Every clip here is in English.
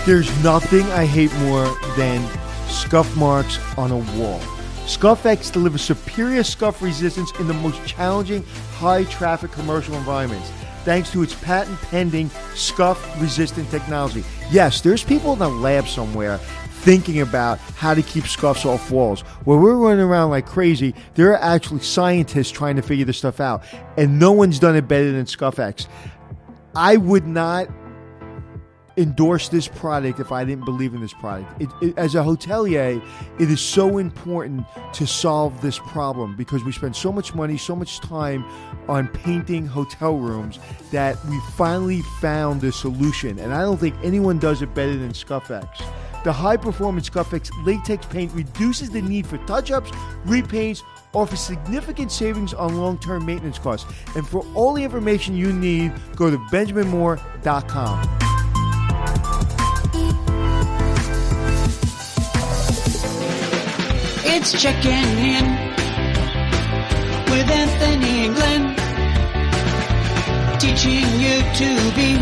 There's nothing I hate more than scuff marks on a wall. ScuffX delivers superior scuff resistance in the most challenging, high-traffic commercial environments, thanks to its patent-pending scuff-resistant technology. Yes, there's people in a lab somewhere thinking about how to keep scuffs off walls. Where we're running around like crazy, there are actually scientists trying to figure this stuff out, and no one's done it better than ScuffX. I would not endorse this product if I didn't believe in this product. As a hotelier, it is so important to solve this problem because we spend so much money, so much time on painting hotel rooms that we finally found the solution. And I don't think anyone does it better than ScuffX. The high-performance ScuffX latex paint reduces the need for touch-ups, repaints, offers significant savings on long-term maintenance costs. And for all the information you need, go to benjaminmoore.com. It's checking in with Anthony and Glenn, teaching you to be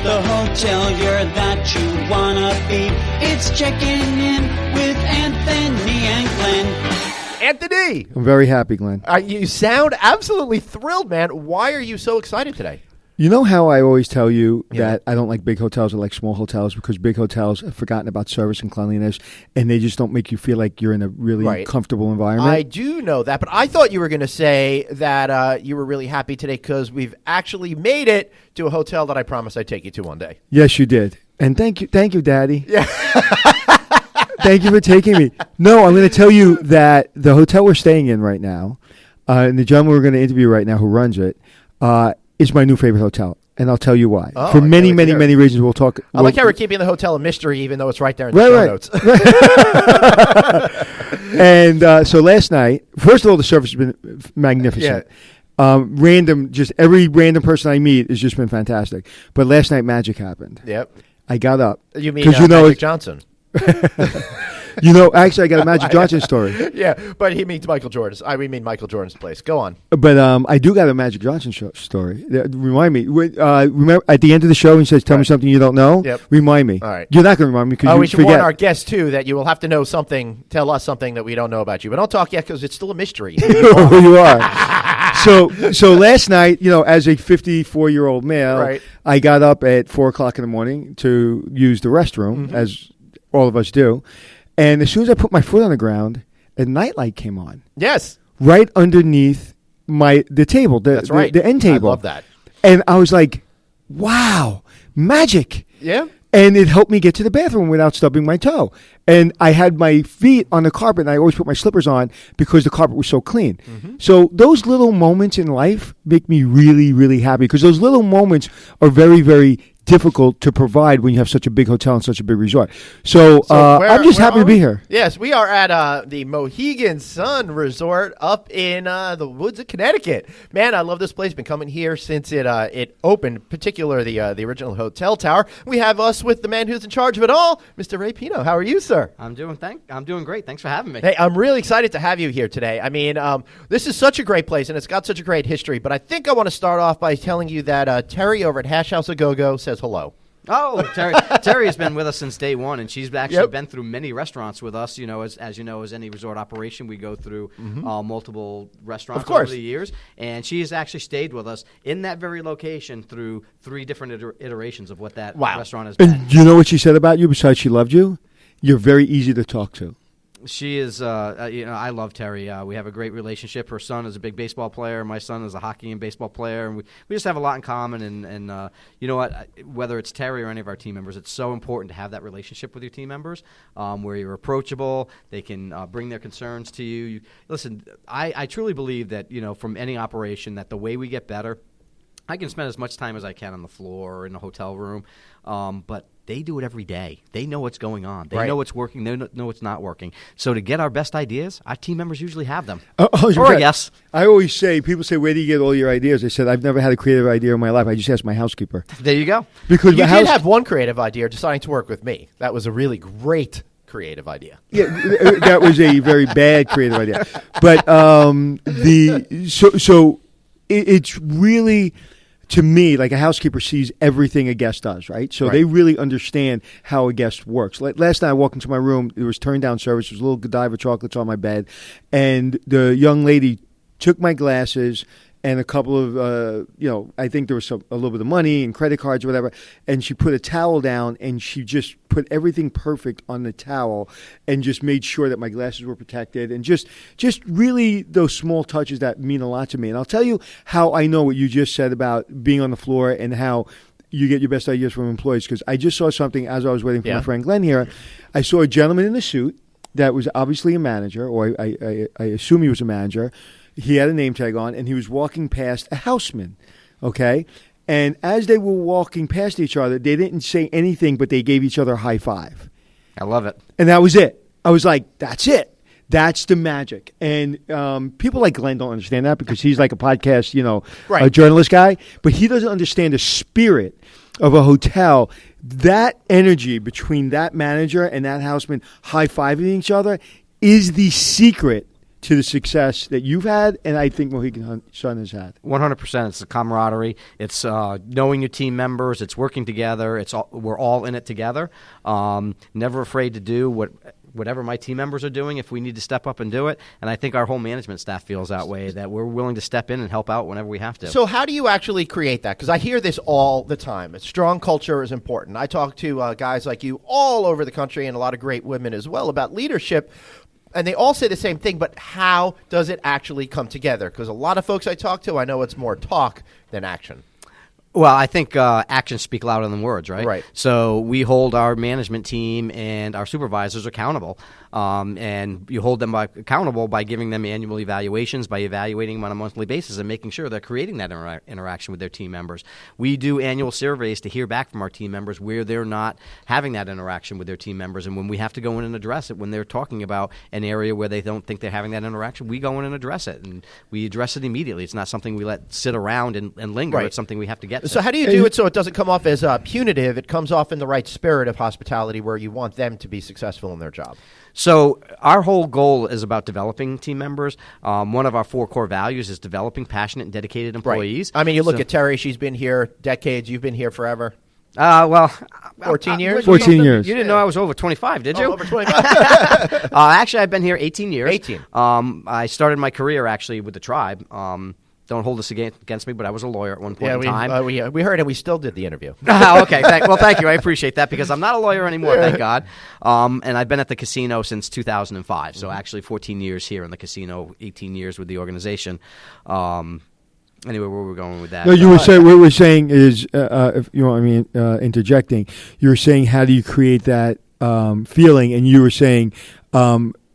the hotelier that you wanna be. It's checking in with Anthony and Glenn. Anthony! I'm very happy, Glenn. You sound absolutely thrilled, man. Why are you so excited today? You know how I always tell you that I don't like big hotels, I like small hotels because big hotels have forgotten about service and cleanliness and they just don't make you feel like you're in a really comfortable environment? I do know that, but I thought you were going to say that you were really happy today because we've actually made it to a hotel that I promised I'd take you to one day. Yes, you did. And thank you, Daddy. Yeah. Thank you for taking me. No, I'm going to tell you that the hotel we're staying in right now, and the gentleman we're going to interview right now who runs it, is my new favorite hotel, and I'll tell you why. For many reasons. We'll talk. I like how we're keeping the hotel a mystery, even though it's right there in the show notes. And so last night, first of all, the service has been magnificent. Yeah. Just every random person I meet has just been fantastic. But last night, magic happened. Yep. I got up. You mean Magic Johnson? Actually, I got a Magic Johnson story. Yeah, but he means Michael Jordan's. We mean Michael Jordan's place. Go on. But I do got a Magic Johnson story. Remind me. Remember at the end of the show, he says, "Tell me something you don't know." Yep. Remind me. All right. You're not going to remind me because you we should forget. warn our guests too that you will have to know something. Tell us something that we don't know about you. But don't talk yet because it's still a mystery. Who you are. So last night, as a 54-year-old male, I got up at 4:00 in the morning to use the restroom, as all of us do. And as soon as I put my foot on the ground, a nightlight came on. Yes. Right underneath the table, That's right. the end table. I love that. And I was like, wow, magic. Yeah. And it helped me get to the bathroom without stubbing my toe. And I had my feet on the carpet, and I always put my slippers on because the carpet was so clean. So those little moments in life make me really, really happy because those little moments are very, very difficult to provide when you have such a big hotel and such a big resort. So I'm just happy to be here. Yes, we are at the Mohegan Sun Resort up in the woods of Connecticut. Man, I love this place. Been coming here since it opened, particularly the original hotel tower. We have us with the man who's in charge of it all, Mr. Ray Pineault. How are you, sir? I'm doing great. Thanks for having me. Hey, I'm really excited to have you here today. I mean, this is such a great place, and it's got such a great history. But I think I want to start off by telling you that Terry over at Hash House A Go-Go says hello. Oh, Terry has been with us since day one, and she's actually been through many restaurants with us. As you know, as any resort operation, we go through multiple restaurants over the years, and she has actually stayed with us in that very location through 3 different iterations of what that restaurant has been. And you know what she said about you besides she loved you? You're very easy to talk to. She is, I love Terry. We have a great relationship. Her son is a big baseball player. My son is a hockey and baseball player. And we just have a lot in common. And you know what? Whether it's Terry or any of our team members, it's so important to have that relationship with your team members where you're approachable. They can bring their concerns to you. Listen, I truly believe that, from any operation, that the way we get better, I can spend as much time as I can on the floor or in the hotel room, but they do it every day. They know what's going on. They know what's working. They know what's not working. So to get our best ideas, our team members usually have them. I guess. I always say, people say, where do you get all your ideas? I said, I've never had a creative idea in my life. I just asked my housekeeper. There you go. Because you did have one creative idea, deciding to work with me. That was a really great creative idea. Yeah, that was a very bad creative idea. But it's really, to me, like a housekeeper sees everything a guest does, right? So they really understand how a guest works. Like last night I walked into my room, there was turn down service, there was a little Godiva chocolates on my bed, and the young lady took my glasses and a couple of, I think there was a little bit of money and credit cards or whatever, and she put a towel down and she just put everything perfect on the towel and just made sure that my glasses were protected, and just really those small touches that mean a lot to me. And I'll tell you how I know what you just said about being on the floor and how you get your best ideas from employees, because I just saw something as I was waiting for my friend Glenn here. I saw a gentleman in a suit that was obviously a manager, or I assume he was a manager. He had a name tag on, and he was walking past a Haussman, okay? And as they were walking past each other, they didn't say anything, but they gave each other a high five. I love it. And that was it. I was like, that's it. That's the magic. And people like Glenn don't understand that because he's like a podcast, a journalist guy. But he doesn't understand the spirit of a hotel. That energy between that manager and that Houseman high-fiving each other is the secret to the success that you've had, and I think Mohegan Sun has had. 100%. It's the camaraderie. It's knowing your team members. It's working together. We're all in it together. Never afraid to do whatever my team members are doing if we need to step up and do it. And I think our whole management staff feels that way, that we're willing to step in and help out whenever we have to. So how do you actually create that? Because I hear this all the time. A strong culture is important. I talk to guys like you all over the country and a lot of great women as well about leadership. And they all say the same thing, but how does it actually come together? Because a lot of folks I talk to, I know it's more talk than action. Well, I think actions speak louder than words, right? Right. So we hold our management team and our supervisors accountable, and you hold them accountable by giving them annual evaluations, by evaluating them on a monthly basis and making sure they're creating that interaction with their team members. We do annual surveys to hear back from our team members where they're not having that interaction with their team members, and when we have to go in and address it, when they're talking about an area where they don't think they're having that interaction, we go in and address it, and we address it immediately. It's not something we let sit around and linger. Right. It's something we have to get to. So how do you do it so it doesn't come off as punitive? It comes off in the right spirit of hospitality where you want them to be successful in their job. So our whole goal is about developing team members. One of our 4 core values is developing passionate and dedicated employees. Right. I mean, you look at Terry. She's been here decades. You've been here forever. 14 years? 14 years. You didn't know I was over 25, did you? Over 25. Actually, I've been here 18 years. 18. I started my career, actually, with the tribe. Don't hold this against me, but I was a lawyer at one point in time. We heard it. We still did the interview. Okay. Thank you. I appreciate that because I'm not a lawyer anymore, thank God. And I've been at the casino since 2005. So actually 14 years here in the casino, 18 years with the organization. Anyway, where were we going with that? No, you were saying what we're saying is, if you want me interjecting, you were saying how do you create that feeling, and you were saying.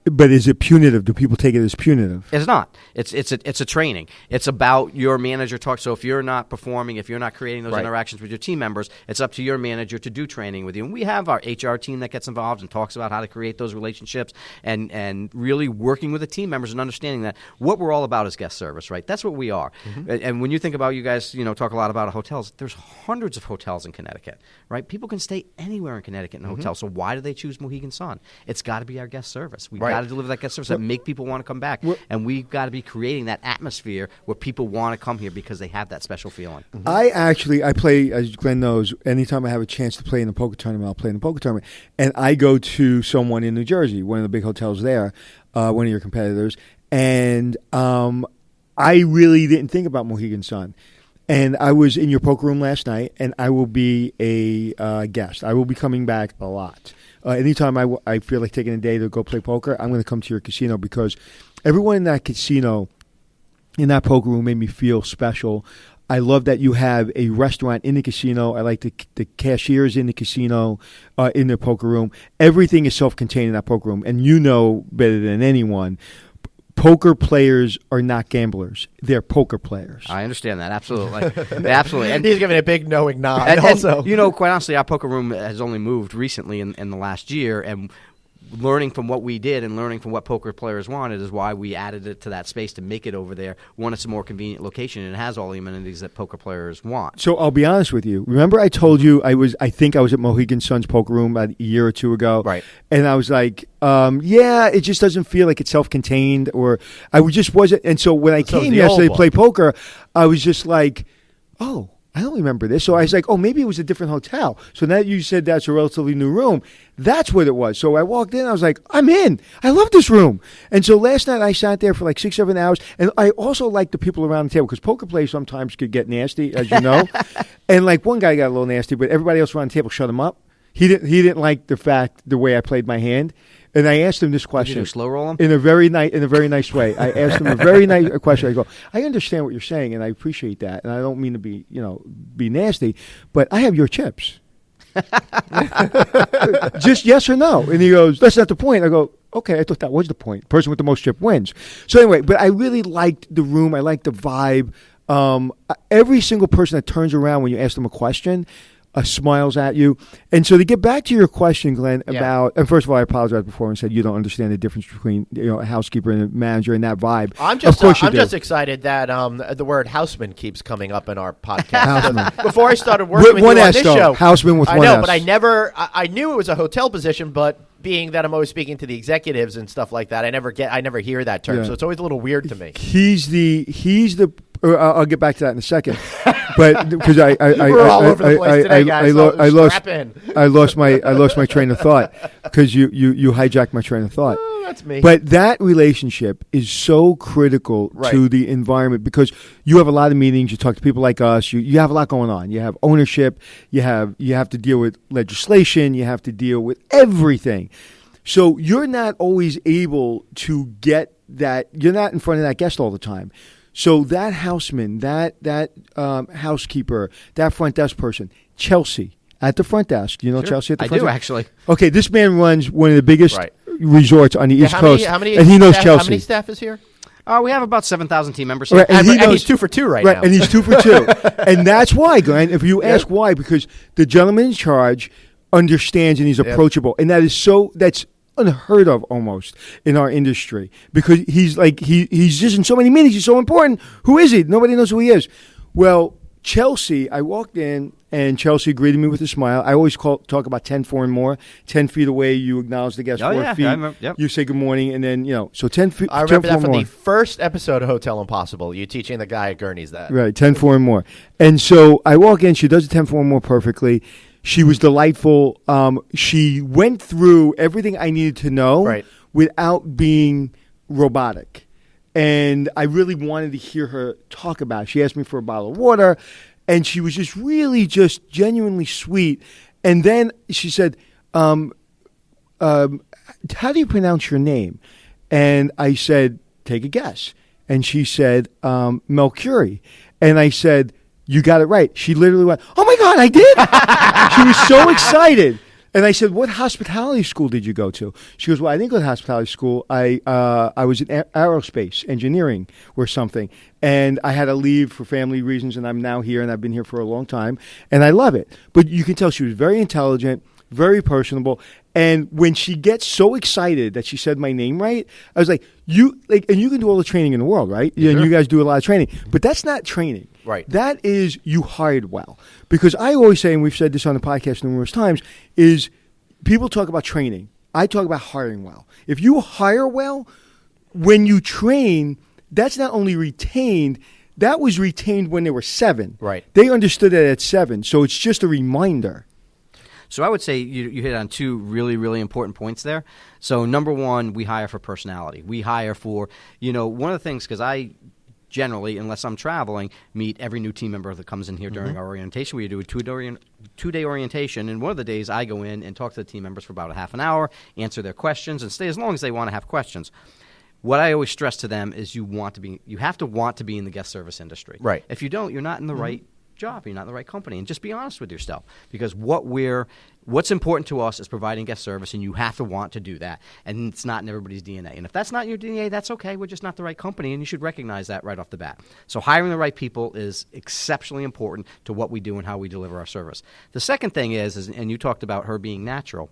But is it punitive? Do people take it as punitive? It's not. It's a training. It's about your manager talk. So if you're not performing, if you're not creating those interactions with your team members, it's up to your manager to do training with you. And we have our HR team that gets involved and talks about how to create those relationships and really working with the team members and understanding that what we're all about is guest service, right? That's what we are. Mm-hmm. And when you think about, you guys, talk a lot about hotels. There's hundreds of hotels in Connecticut, right? People can stay anywhere in Connecticut in a hotel. So why do they choose Mohegan Sun? It's got to be our guest service. We've got to deliver that guest service that make people want to come back. And we've got to be creating that atmosphere where people want to come here because they have that special feeling. Mm-hmm. I play, as Glenn knows, anytime I have a chance to play in a poker tournament, I'll play in a poker tournament. And I go to someone in New Jersey, one of the big hotels there, one of your competitors, and I really didn't think about Mohegan Sun. And I was in your poker room last night, and I will be a guest. I will be coming back a lot. Anytime I feel like taking a day to go play poker, I'm going to come to your casino because everyone in that casino, in that poker room, made me feel special. I love that you have a restaurant in the casino. I like the cashiers in the casino, in the poker room. Everything is self-contained in that poker room. And you know better than anyone, poker players are not gamblers. They're poker players. I understand that. Absolutely. Absolutely. And he's giving a big knowing nod. And also, quite honestly, our poker room has only moved recently in the last year, and learning from what we did and learning from what poker players wanted is why we added it to that space to make it over there. One, it's a more convenient location, and it has all the amenities that poker players want. So I'll be honest with you. Remember I told you I think I was at Mohegan Sun's poker room about a year or two ago. Right. And I was like, yeah, it just doesn't feel like it's self-contained, or I just wasn't. And so when I came yesterday to play poker, I was just like, oh, I don't remember this. So I was like, oh, maybe it was a different hotel. So now you said that's a relatively new room. That's what it was. So I walked in. I was like, I'm in. I love this room. And so last night I sat there for like 6-7 hours. And I also like the people around the table because poker players sometimes could get nasty, as you know. And like one guy got a little nasty, but everybody else around the table shut him up. He didn't like the way I played my hand. And I asked him this question. Did you do slow roll him? In a very nice way. I asked him a very nice question. I go, I understand what you're saying, and I appreciate that, and I don't mean to be nasty, but I have your chips. Just yes or no. And he goes, that's not the point. I go, okay, I thought that was the point. Person with the most chip wins. So anyway, but I really liked the room. I liked the vibe. Every single person that turns around when you ask them a question smiles at you. And so to get back to your question, Glenn, about, and first of all, I apologize before and said you don't understand the difference between a housekeeper and a manager and that vibe. I'm just excited that the word Haussman keeps coming up in our podcast. Before I started working with you on this show, Haussman with one S. I know, but I knew it was a hotel position, but being that I'm always speaking to the executives and stuff like that, I never hear that term, so it's always a little weird to me. He's the. I'll get back to that in a second, but because we're all over the place today, guys. I lost my train of thought because you hijacked my train of thought. Oh, that's me. But that relationship is so critical to the environment because you have a lot of meetings. You talk to people like us. You have a lot going on. You have ownership. You have to deal with legislation. You have to deal with everything. So you're not always able to get that. You're not in front of that guest all the time. So that houseman, that housekeeper, that front desk person, Chelsea at the front desk. You know Chelsea at the front desk? I do, actually. Okay, this man runs one of the biggest resorts on the East Coast, and he knows Chelsea. How many staff is here? We have about 7,000 team members. Right, and he's 2 for 2 right now. And he's 2 for 2. And that's why, Glenn, if you ask why, because the gentleman in charge understands and he's approachable. And that's unheard of almost in our industry because he's just in so many meetings. He's so important. Who is he? Nobody knows who he is. Well, Chelsea, I walked in and Chelsea greeted me with a smile. I always talk about 10-4 and more. 10 feet away, you acknowledge the guest. 4 feet, I remember, yep. You say good morning, and then so 10 feet. I remember that from the first episode of Hotel Impossible. You teaching the guy at Gurney's that. Right, 10-4 and more. And so I walk in. She does the 10-4 and more perfectly. She was delightful. She went through everything I needed to know without being robotic. And I really wanted to hear her talk about it. She asked me for a bottle of water, and she was just really just genuinely sweet. And then she said, how do you pronounce your name? And I said, take a guess. And she said, Melchiorri. And I said, you got it right. She literally went, oh, my God, I did? She was so excited. And I said, what hospitality school did you go to? She goes, well, I didn't go to hospitality school. I was in aerospace engineering or something. And I had to leave for family reasons, and I'm now here, and I've been here for a long time. And I love it. But you can tell she was very intelligent, very personable. And when she gets so excited that she said my name right, I was like, and you can do all the training in the world, right? Yeah, and you guys do a lot of training. But that's not training. Right. That is you hired well. Because I always say, and we've said this on the podcast numerous times, is people talk about training. I talk about hiring well. If you hire well, when you train, that's not only retained, that was retained when they were 7. Right. They understood it at 7. So it's just a reminder. So I would say you hit on 2 really, really important points there. So number 1, we hire for personality. We hire for, one of the things, because I generally, unless I'm traveling, meet every new team member that comes in here during our orientation. We do a 2-day orientation, and one of the days I go in and talk to the team members for about a half an hour, answer their questions, and stay as long as they want to have questions. What I always stress to them is you have to want to be in the guest service industry. Right. If you don't, you're not in the right job. You're not in the right company. And just be honest with yourself, because what's important to us is providing guest service, and you have to want to do that. And it's not in everybody's DNA. And if that's not in your DNA, that's okay. We're just not the right company, and you should recognize that right off the bat. So hiring the right people is exceptionally important to what we do and how we deliver our service. The second thing is and you talked about her being natural.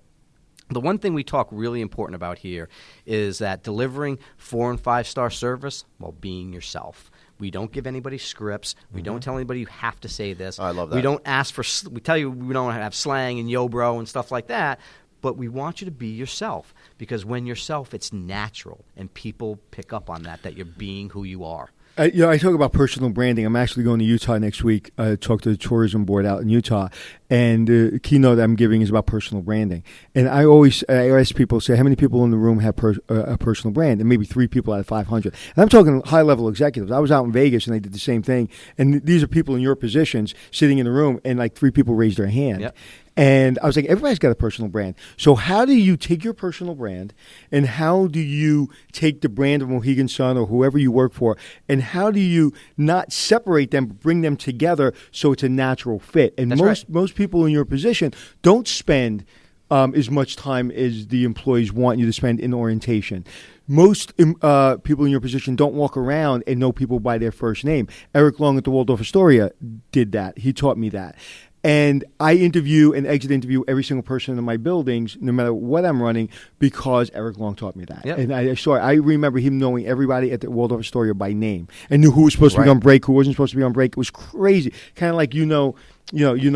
The one thing we talk really important about here is that delivering 4- and 5-star service while being yourself. We don't give anybody scripts. We don't tell anybody you have to say this. I love that. We don't ask for – we tell you we don't have slang and yo, bro, and stuff like that. But we want you to be yourself, because when you're yourself, it's natural, and people pick up on that you're being who you are. I talk about personal branding. I'm actually going to Utah next week. I talk to the tourism board out in Utah, and the keynote I'm giving is about personal branding. And I ask people, say, how many people in the room have a personal brand? And maybe 3 people out of 500. And I'm talking high-level executives. I was out in Vegas, and they did the same thing. And these are people in your positions sitting in the room, and like 3 people raised their hand. Yep. And I was like, everybody's got a personal brand. So how do you take your personal brand, and how do you take the brand of Mohegan Sun or whoever you work for, and how do you not separate them, but bring them together so it's a natural fit? And most people in your position don't spend as much time as the employees want you to spend in orientation. Most people in your position don't walk around and know people by their first name. Eric Long at the Waldorf Astoria did that. He taught me that. And I interview and exit interview every single person in my buildings, no matter what I'm running, because Eric Long taught me that. Yep. And I remember him knowing everybody at the Waldorf Astoria by name and knew who was supposed to be on break, who wasn't supposed to be on break. It was crazy. Kind of like you know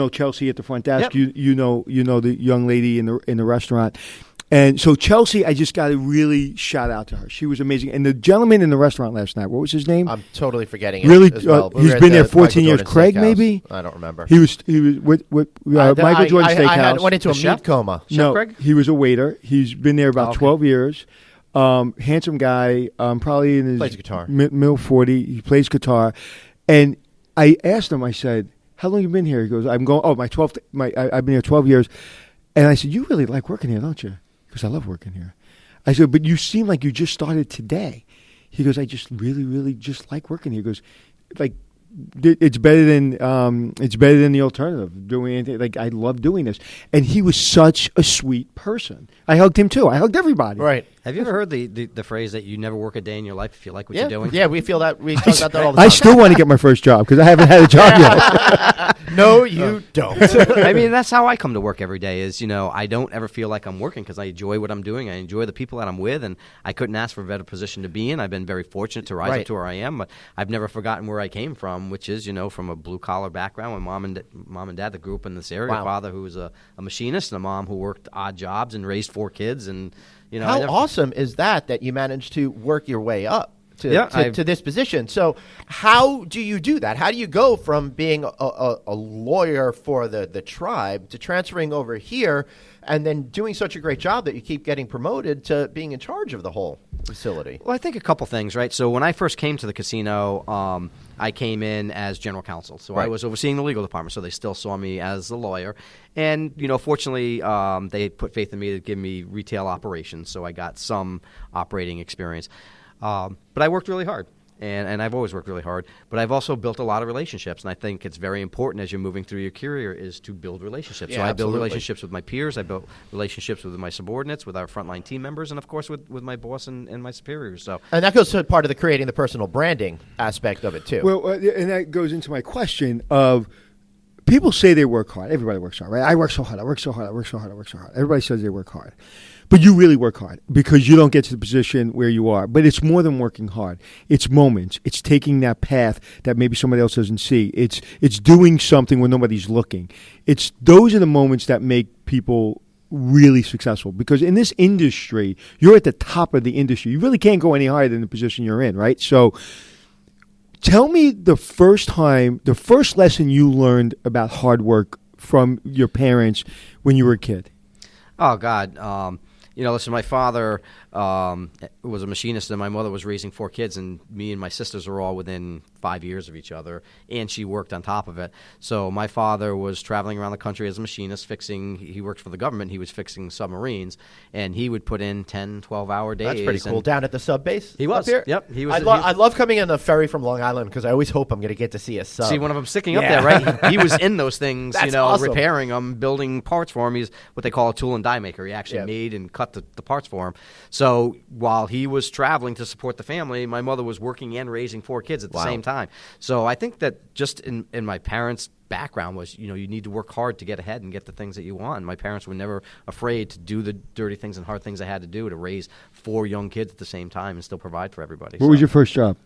Chelsea at the front desk. Yep. You know the young lady in the restaurant. And so Chelsea, I just got to really shout out to her. She was amazing. And the gentleman in the restaurant last night, what was his name? I'm totally forgetting it. Really, as well. he's been there 14 years. Craig, maybe? I don't remember. He was with Michael Jordan Steakhouse. I went into a meat coma. No, Craig? he was a waiter. He's been there about 12 years. Handsome guy, probably in his plays guitar. Middle 40. He plays guitar. And I asked him, I said, how long have you been here? He goes, I've been here 12 years. And I said, you really like working here, don't you? Because I love working here. I said, but you seem like you just started today. He goes, I just really, really just like working here. He goes, like, it's better than the alternative. Doing anything, like, I love doing this. And he was such a sweet person. I hugged him too. I hugged everybody. Right. Have you ever heard the phrase that you never work a day in your life if you like what you're doing? Yeah, we feel that. We talk about that all the time. I still want to get my first job because I haven't had a job yet. No, you don't. I mean, that's how I come to work every day is, I don't ever feel like I'm working because I enjoy what I'm doing. I enjoy the people that I'm with, and I couldn't ask for a better position to be in. I've been very fortunate to rise up to where I am, but I've never forgotten where I came from, which is, from a blue-collar background. My mom and dad that grew up in this area. A father who was a machinist and a mom who worked odd jobs and raised 4 kids. And, how awesome is that you managed to work your way up to this position? So how do you do that? How do you go from being a lawyer for the tribe to transferring over here and then doing such a great job that you keep getting promoted to being in charge of the whole facility? Well, I think a couple things, right? So when I first came to the casino, I came in as general counsel. So I was overseeing the legal department, so they still saw me as a lawyer. And, fortunately, they put faith in me to give me retail operations, so I got some operating experience. But I worked really hard, and I've always worked really hard. But I've also built a lot of relationships, and I think it's very important as you're moving through your career is to build relationships. Yeah, so I absolutely. build relationships with my peers. I built relationships with my subordinates, with our frontline team members, and, of course, with my boss and my superiors. So, and that goes to part of the creating the personal branding aspect of it, too. Well, and that goes into my question of people say they work hard. Everybody works hard, right? I work so hard. I work so hard. I work so hard. I work so hard. Everybody says they work hard. But you really work hard because you don't get to the position where you are. But it's more than working hard. It's moments. It's taking that path that maybe somebody else doesn't see. It's doing something when nobody's looking. Those are the moments that make people really successful. Because in this industry, you're at the top of the industry. You really can't go any higher than the position you're in, right? So tell me the first lesson you learned about hard work from your parents when you were a kid. Oh, God. Listen, my father was a machinist, and my mother was raising 4 kids, and me and my sisters are all within 5 years of each other, and she worked on top of it. So my father was traveling around the country as a machinist he worked for the government. He was fixing submarines, and he would put in 10, 12-hour days. That's pretty cool. Down at the sub base? He was. Up here? Yep. He was. I love coming in the ferry from Long Island because I always hope I'm going to get to see a sub. See one of them sticking up there, right? He was in those things, That's awesome. repairing them, building parts for him. He's what they call a tool and die maker. He actually made and cut cut the parts for him. So while he was traveling to support the family, my mother was working and raising 4 kids at the same time. So I think that just in my parents' background was, you need to work hard to get ahead and get the things that you want. My parents were never afraid to do the dirty things and hard things I had to do to raise 4 young kids at the same time and still provide for everybody. What was your first job?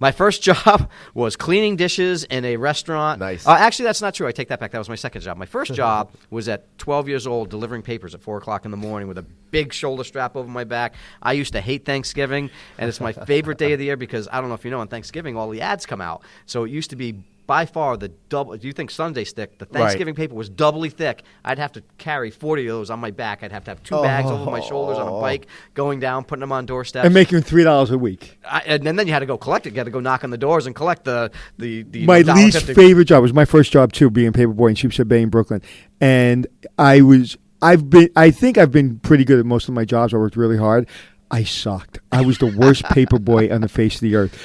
My first job was cleaning dishes in a restaurant. Nice. Actually, that's not true. I take that back. That was my second job. My first job was at 12 years old delivering papers at 4 o'clock in the morning with a big shoulder strap over my back. I used to hate Thanksgiving, and it's my favorite day of the year because, I don't know if you know, on Thanksgiving all the ads come out. So it used to be by far the double. Do you think Sunday's thick? The Thanksgiving paper was doubly thick. I'd have to carry 40 of those on my back. I'd have to have 2 bags over my shoulders on a bike, going down, putting them on doorsteps. And making $3 a week. And then you had to go collect it. You had to go knock on the doors and collect the my least favorite job was my first job too, being paperboy in Sheepshead Bay in Brooklyn. And I think I've been pretty good at most of my jobs. I worked really hard. I sucked. I was the worst paperboy on the face of the earth.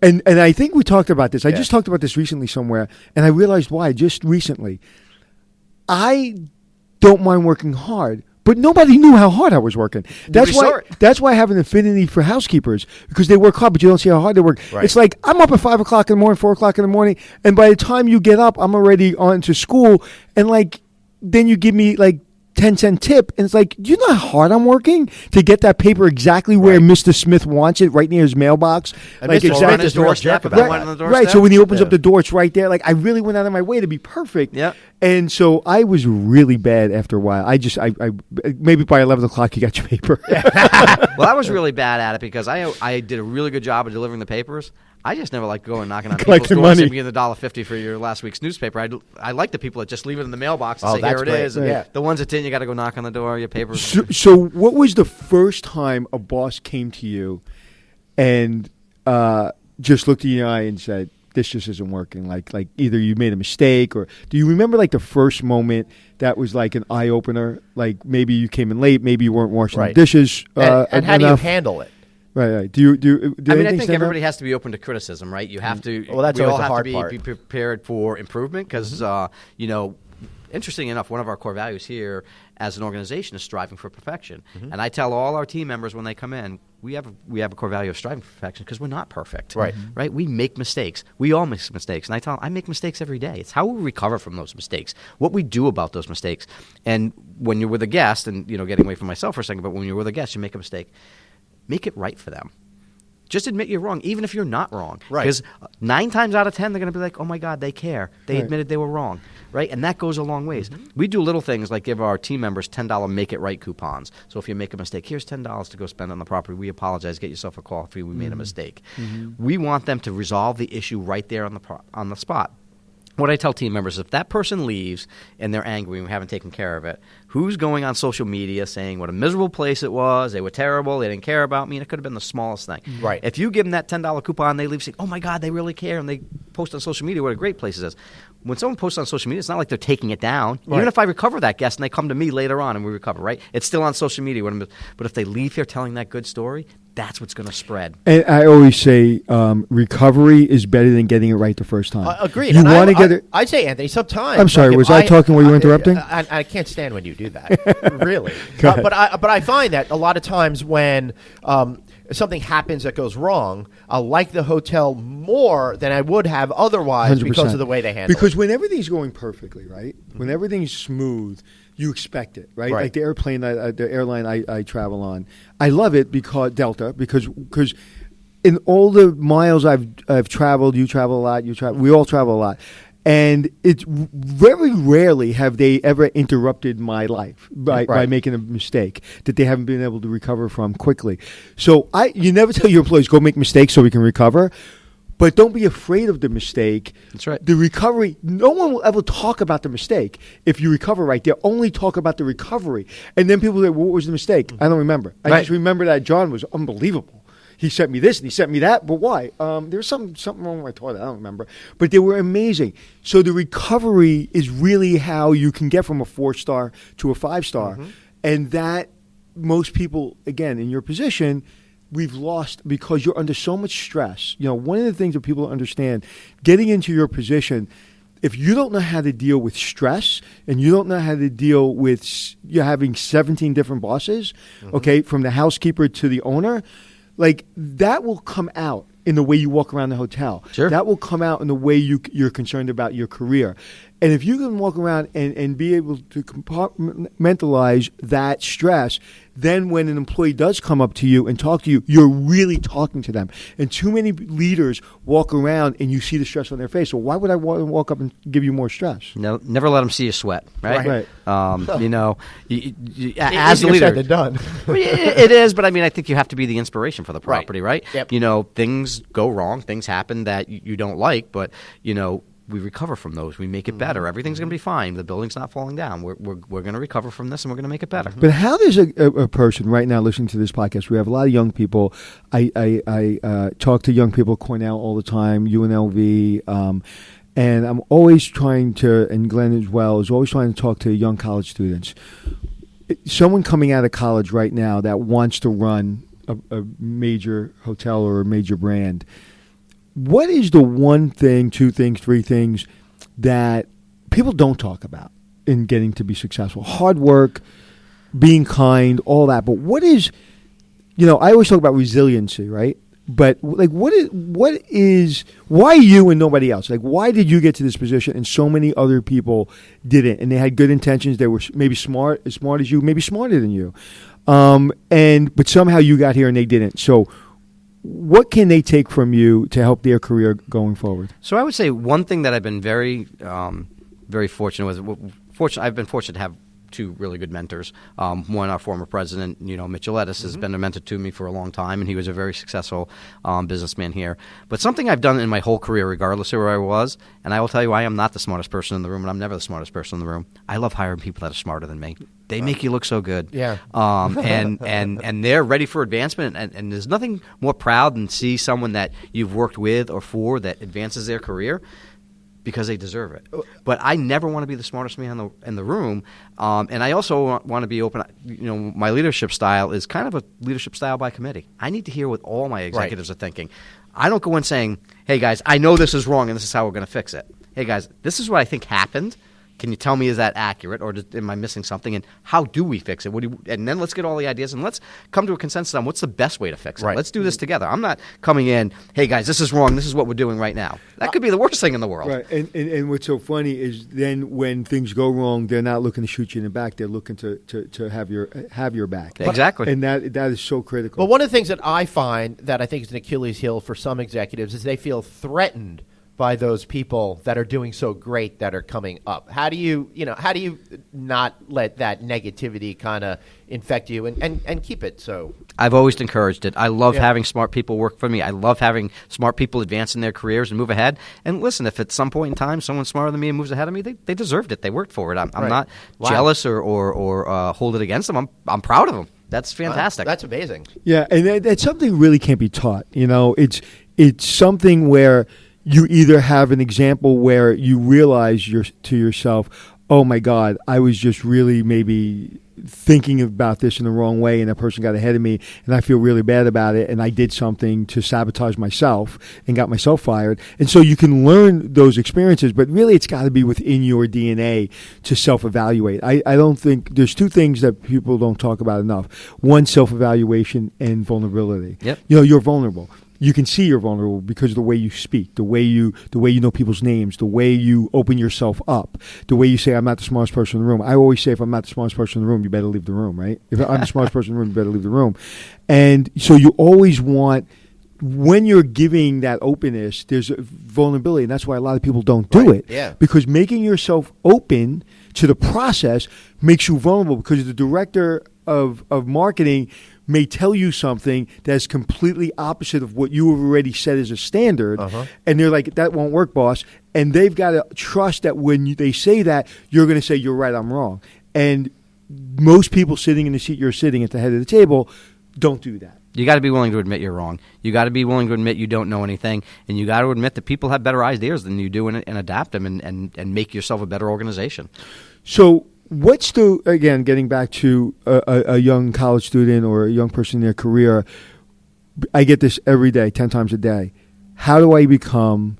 And I think we talked about this. I just talked about this recently somewhere, and I realized why just recently. I don't mind working hard, but nobody knew how hard I was working. That's why I have an affinity for housekeepers, because they work hard, but you don't see how hard they work. Right. It's like I'm up at 5 o'clock in the morning, 4 o'clock in the morning, and by the time you get up, I'm already on to school, and then you give me 10-cent tip, and it's like, do you know how hard I'm working to get that paper exactly where Mr. Smith wants it, right near his mailbox? And Mr. Exactly. Smith doorstep. Right. So when he opens up the door, it's right there. I really went out of my way to be perfect. Yeah. And so I was really bad after a while. I maybe by 11 o'clock you got your paper. Well, I was really bad at it because I did a really good job of delivering the papers. I just never like going knocking on people's doors and giving the $1.50 for your last week's newspaper. I like the people that just leave it in the mailbox and say, here it is. And the ones that didn't, you got to go knock on the door, your papers. So what was the first time a boss came to you and just looked in your eye and said, this just isn't working? Like either you made a mistake, or do you remember the first moment that was an eye opener? Like maybe you came in late, maybe you weren't washing the dishes. And how do you handle it? Right. Do I think everybody has to be open to criticism, right? You have to. Well, that's we always all the have hard to part. be prepared for improvement because, interesting enough, one of our core values here as an organization is striving for perfection. Mm-hmm. And I tell all our team members when they come in, we have a core value of striving for perfection because we're not perfect. Right. Right? We make mistakes. We all make mistakes. And I tell them, I make mistakes every day. It's how we recover from those mistakes, what we do about those mistakes. And when you're with a guest, and getting away from myself for a second, but when you're with a guest, you make a mistake, make it right for them. Just admit you're wrong, even if you're not wrong. Right. Because 9 times out of 10, they're going to be like, oh, my God, they care. They admitted they were wrong. Right? And that goes a long ways. Mm-hmm. We do little things like give our team members $10 make-it-right coupons. So if you make a mistake, here's $10 to go spend on the property. We apologize. Get yourself a coffee. We made a mistake. Mm-hmm. We want them to resolve the issue right there on the spot. What I tell team members, if that person leaves and they're angry and we haven't taken care of it, who's going on social media saying what a miserable place it was, they were terrible, they didn't care about me, and it could have been the smallest thing. Right. If you give them that $10 coupon, they leave saying, oh, my God, they really care, and they post on social media what a great place it is. When someone posts on social media, it's not like they're taking it down. Right. Even if I recover that guest and they come to me later on and we recover, right? It's still on social media. But if they leave here telling that good story, that's what's going to spread. And I always say recovery is better than getting it right the first time. Agreed. You want to get it. I'd say, Anthony, sometimes. I'm sorry. Was I talking while you were interrupting? I can't stand when you do that. Really. But I find that a lot of times when something happens that goes wrong, I'll like the hotel more than I would have otherwise 100%. Because of the way they handle it. Because when everything's going perfectly, right? When everything's smooth, you expect it, right? Like the airline I travel on, I love it because Delta, because in all the miles I've traveled, you travel a lot, we all travel a lot. And it's very rarely have they ever interrupted my life by making a mistake that they haven't been able to recover from quickly. So you never tell your employees, go make mistakes so we can recover. But don't be afraid of the mistake. That's right. The recovery, no one will ever talk about the mistake if you recover right. They'll only talk about the recovery. And then people say, well, what was the mistake? I don't remember. I just remember that John was unbelievable. He sent me this and he sent me that, but why? There was something wrong with my toilet. I don't remember. But they were amazing. So the recovery is really how you can get from a 4-star to a 5-star. Mm-hmm. And that most people, again, in your position, we've lost because you're under so much stress. One of the things that people don't understand, getting into your position, if you don't know how to deal with stress and you don't know how to deal with you having 17 different bosses, okay, from the housekeeper to the owner, like that will come out in the way you walk around the hotel. Sure. That will come out in the way you're concerned about your career. And if you can walk around and be able to compartmentalize that stress, then when an employee does come up to you and talk to you, you're really talking to them. And too many leaders walk around and you see the stress on their face. So why would I walk up and give you more stress? No, never let them see you sweat, right? Right. You know, As as a leader, said than done. It is, but I mean, I think you have to be the inspiration for the property, right? Yep. You know, things go wrong, things happen that you don't like, but you know, we recover from those. We make it better. Everything's going to be fine. The building's not falling down. We're going to recover from this, and we're going to make it better. But how does a person right now listening to this podcast? We have a lot of young people. I talk to young people at Cornell all the time, UNLV, and I'm always trying to, and Glenn as well, is always trying to talk to young college students. Someone coming out of college right now that wants to run a major hotel or a major brand. What is the one thing, two things, three things that people don't talk about in getting to be successful? Hard work, being kind, all that. But what is, I always talk about resiliency, right? But like, what is, why you and nobody else? Like, why did you get to this position and so many other people didn't? And they had good intentions. They were maybe as smart as you, maybe smarter than you. But somehow you got here and they didn't. So what can they take from you to help their career going forward? So I would say one thing that I've been very, very fortunate with. I've been fortunate to have two really good mentors. One, our former president, Melchiorri, has been a mentor to me for a long time, and he was a very successful businessman here. But something I've done in my whole career, regardless of where I was, and I will tell you, I am not the smartest person in the room, and I'm never the smartest person in the room. I love hiring people that are smarter than me. They make you look so good. Yeah. And they're ready for advancement. And there's nothing more proud than see someone that you've worked with or for that advances their career because they deserve it. But I never want to be the smartest man in the room. And I also want to be open. My leadership style is kind of a leadership style by committee. I need to hear what all my executives are thinking. I don't go in saying, hey, guys, I know this is wrong and this is how we're going to fix it. Hey, guys, this is what I think happened. Can you tell me, is that accurate, or am I missing something? And how do we fix it? And then let's get all the ideas, and let's come to a consensus on what's the best way to fix it. Right. Let's do this together. I'm not coming in, hey, guys, this is wrong. This is what we're doing right now. That could be the worst thing in the world. Right. And what's so funny is then when things go wrong, they're not looking to shoot you in the back. They're looking to have your back. Exactly. And that is so critical. Well, one of the things that I find that I think is an Achilles heel for some executives is they feel threatened by those people that are doing so great that are coming up. How do you not let that negativity kind of infect you and keep it so? I've always encouraged it. I love having smart people work for me. I love having smart people advance in their careers and move ahead. And listen, if at some point in time someone's smarter than me and moves ahead of me, they deserved it. They worked for it. I'm not jealous or hold it against them. I'm proud of them. That's fantastic. That's amazing. Yeah, and that's something really can't be taught. It's something where you either have an example where you realize to yourself, oh my God, I was just really maybe thinking about this in the wrong way and that person got ahead of me and I feel really bad about it and I did something to sabotage myself and got myself fired. And so you can learn those experiences, but really it's got to be within your DNA to self-evaluate. I don't think there's two things that people don't talk about enough. One, self-evaluation and vulnerability. Yep. You're vulnerable. You can see you're vulnerable because of the way you speak, the way you know people's names, the way you open yourself up, the way you say, I'm not the smartest person in the room. I always say, if I'm not the smartest person in the room, you better leave the room, right? If I'm the smartest person in the room, you better leave the room. And so you always want, when you're giving that openness, there's a vulnerability, and that's why a lot of people don't do it. Yeah. Because making yourself open to the process makes you vulnerable, because the director of marketing may tell you something that's completely opposite of what you have already set as a standard, and they're like, that won't work, boss. And they've got to trust that when they say that, you're going to say, you're right, I'm wrong. And most people sitting in the seat you're sitting at the head of the table don't do that. You got to be willing to admit you're wrong. You got to be willing to admit you don't know anything, and you got to admit that people have better ideas than you do and adapt them and make yourself a better organization. So what's again, getting back to a young college student or a young person in their career, I get this every day, 10 times a day. How do I become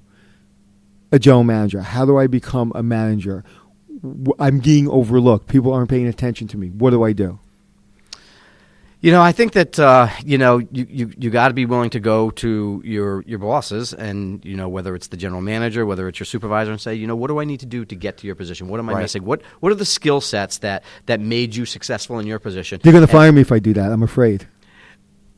a general manager? How do I become a manager? I'm being overlooked. People aren't paying attention to me. What do I do? I think that you got to be willing to go to your bosses, and whether it's the general manager, whether it's your supervisor, and say, what do I need to do to get to your position? What am I missing? What are the skill sets that made you successful in your position? They're going to fire me if I do that. I'm afraid.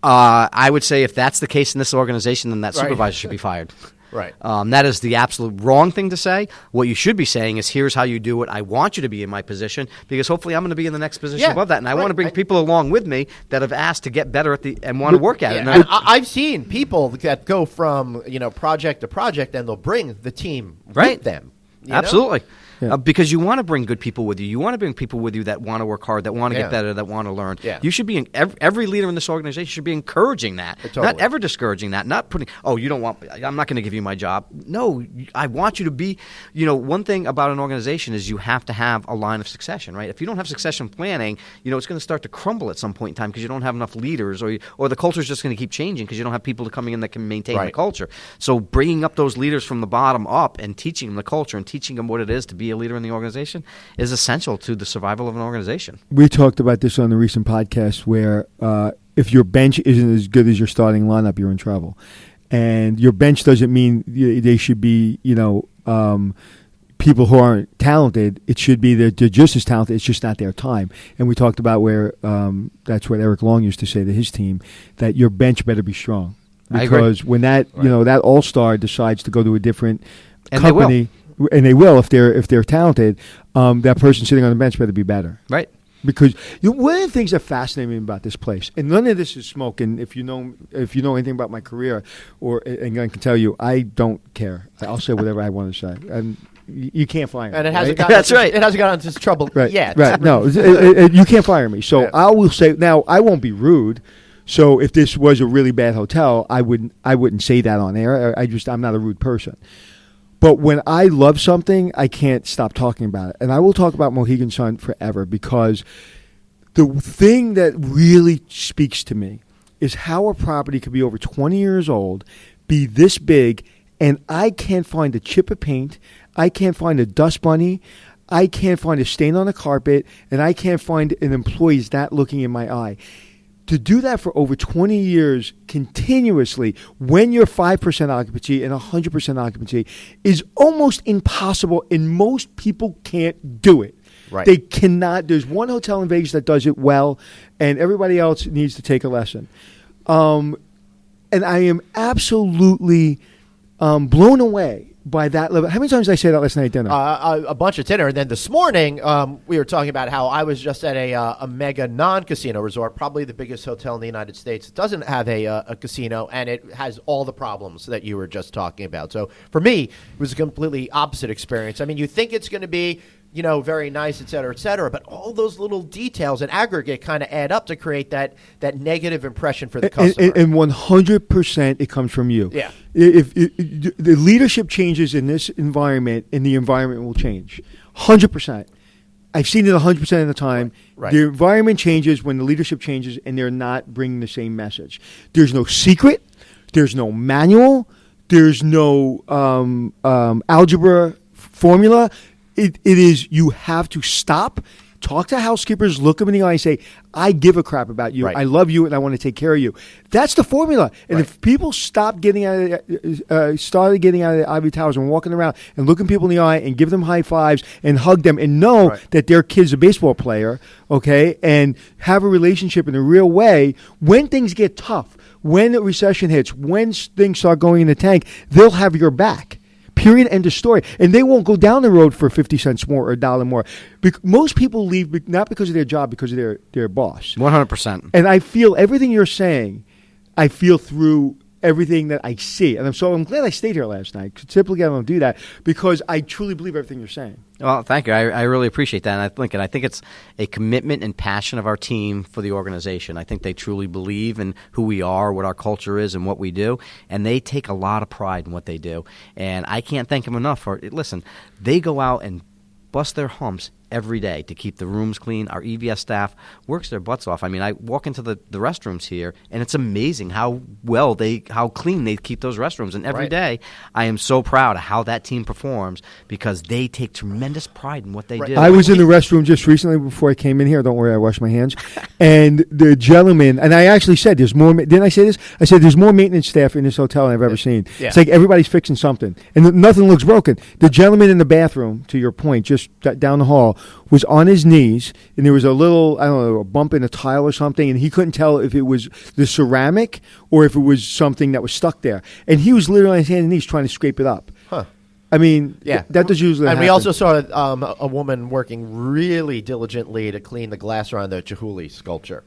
I would say if that's the case in this organization, then that supervisor should be fired. Right. That is the absolute wrong thing to say. What you should be saying is, here's how you do it. I want you to be in my position because hopefully I'm going to be in the next position above that. And I want to bring people along with me that have asked to get better and want to work at it. And I've seen people that go from project to project, and they'll bring the team with them. Absolutely. Yeah. Because you want to bring good people with you. You want to bring people with you that want to work hard, that want to get better, that want to learn. Yeah. You should be every leader in this organization should be encouraging that, not ever discouraging that, not putting, you don't want, I'm not going to give you my job. No, I want you to be, one thing about an organization is you have to have a line of succession, right? If you don't have succession planning, it's going to start to crumble at some point in time because you don't have enough leaders, or the culture is just going to keep changing because you don't have people coming in that can maintain the culture. So bringing up those leaders from the bottom up and teaching them the culture and teaching them what it is to be a leader in the organization is essential to the survival of an organization. We talked about this on the recent podcast where if your bench isn't as good as your starting lineup, you're in trouble. And your bench doesn't mean they should be, people who aren't talented. It should be that they're just as talented. It's just not their time. And we talked about where that's what Eric Long used to say to his team, that your bench better be strong. Because when that that all-star decides to go to a different company, and they will if they're talented, that person sitting on the bench better be better. Right. Because one of the things that fascinates me about this place, and none of this is smoke, and if you know anything about my career, and I can tell you, I don't care. I'll say whatever I want to say. And you can't fire me. And it hasn't gotten it hasn't gotten into trouble yet. Right. No, you can't fire me. So I will say, now I won't be rude. So if this was a really bad hotel, I wouldn't say that on air. I'm not a rude person. But when I love something, I can't stop talking about it. And I will talk about Mohegan Sun forever because the thing that really speaks to me is how a property could be over 20 years old, be this big, and I can't find a chip of paint, I can't find a dust bunny, I can't find a stain on the carpet, and I can't find an employee that's not looking in my eye. To do that for over 20 years continuously when you're 5% occupancy and 100% occupancy is almost impossible, and most people can't do it. Right. They cannot. There's one hotel in Vegas that does it well, and everybody else needs to take a lesson. And I am absolutely blown away by that level. How many times did I say that last night at dinner? A bunch at dinner. And then this morning, we were talking about how I was just at a mega non-casino resort, probably the biggest hotel in the United States. It doesn't have a casino, and it has all the problems that you were just talking about. So for me, it was a completely opposite experience. I mean, you think it's going to be very nice, et cetera, but all those little details in aggregate kind of add up to create that negative impression for the customer. And 100% it comes from you. Yeah. If the leadership changes in this environment, and the environment will change. 100%. I've seen it 100% of the time. Right. The environment changes when the leadership changes, and they're not bringing the same message. There's no secret. There's no manual. There's no algebra formula. It is, you have to stop, talk to housekeepers, look them in the eye and say, I give a crap about you. Right. I love you and I want to take care of you. That's the formula. And if people started getting out of the ivory towers and walking around and looking people in the eye and give them high fives and hug them and know that their kid's a baseball player, okay, and have a relationship in a real way, when things get tough, when the recession hits, when things start going in the tank, they'll have your back. Period. End of story. And they won't go down the road for 50 cents more or $1 more. Most people leave not because of their job, because of their boss. 100%. And I feel everything you're saying, I feel through everything that I see. And I'm glad I stayed here last night. Typically I don't do that because I truly believe everything you're saying. Well, thank you. I really appreciate that. And I think it's a commitment and passion of our team for the organization. I think they truly believe in who we are, what our culture is, and what we do. And they take a lot of pride in what they do. And I can't thank them enough for it. Listen, they go out and bust their humps every day to keep the rooms clean. Our EVS staff works their butts off. I mean, I walk into the restrooms here, and it's amazing how clean they keep those restrooms. And every day, I am so proud of how that team performs because they take tremendous pride in what they do. I was in the restroom just recently before I came in here. Don't worry, I washed my hands. And the gentleman, and I actually said, there's more, didn't I say this? I said, there's more maintenance staff in this hotel than I've ever seen. Yeah. It's like everybody's fixing something, and nothing looks broken. The gentleman in the bathroom, to your point, just down the hall, was on his knees, and there was a little, I don't know, a bump in a tile or something, and he couldn't tell if it was the ceramic or if it was something that was stuck there. And he was literally on his hands and knees trying to scrape it up. Huh. I mean, that does usually happen. And we also saw a woman working really diligently to clean the glass around the Chihuly sculpture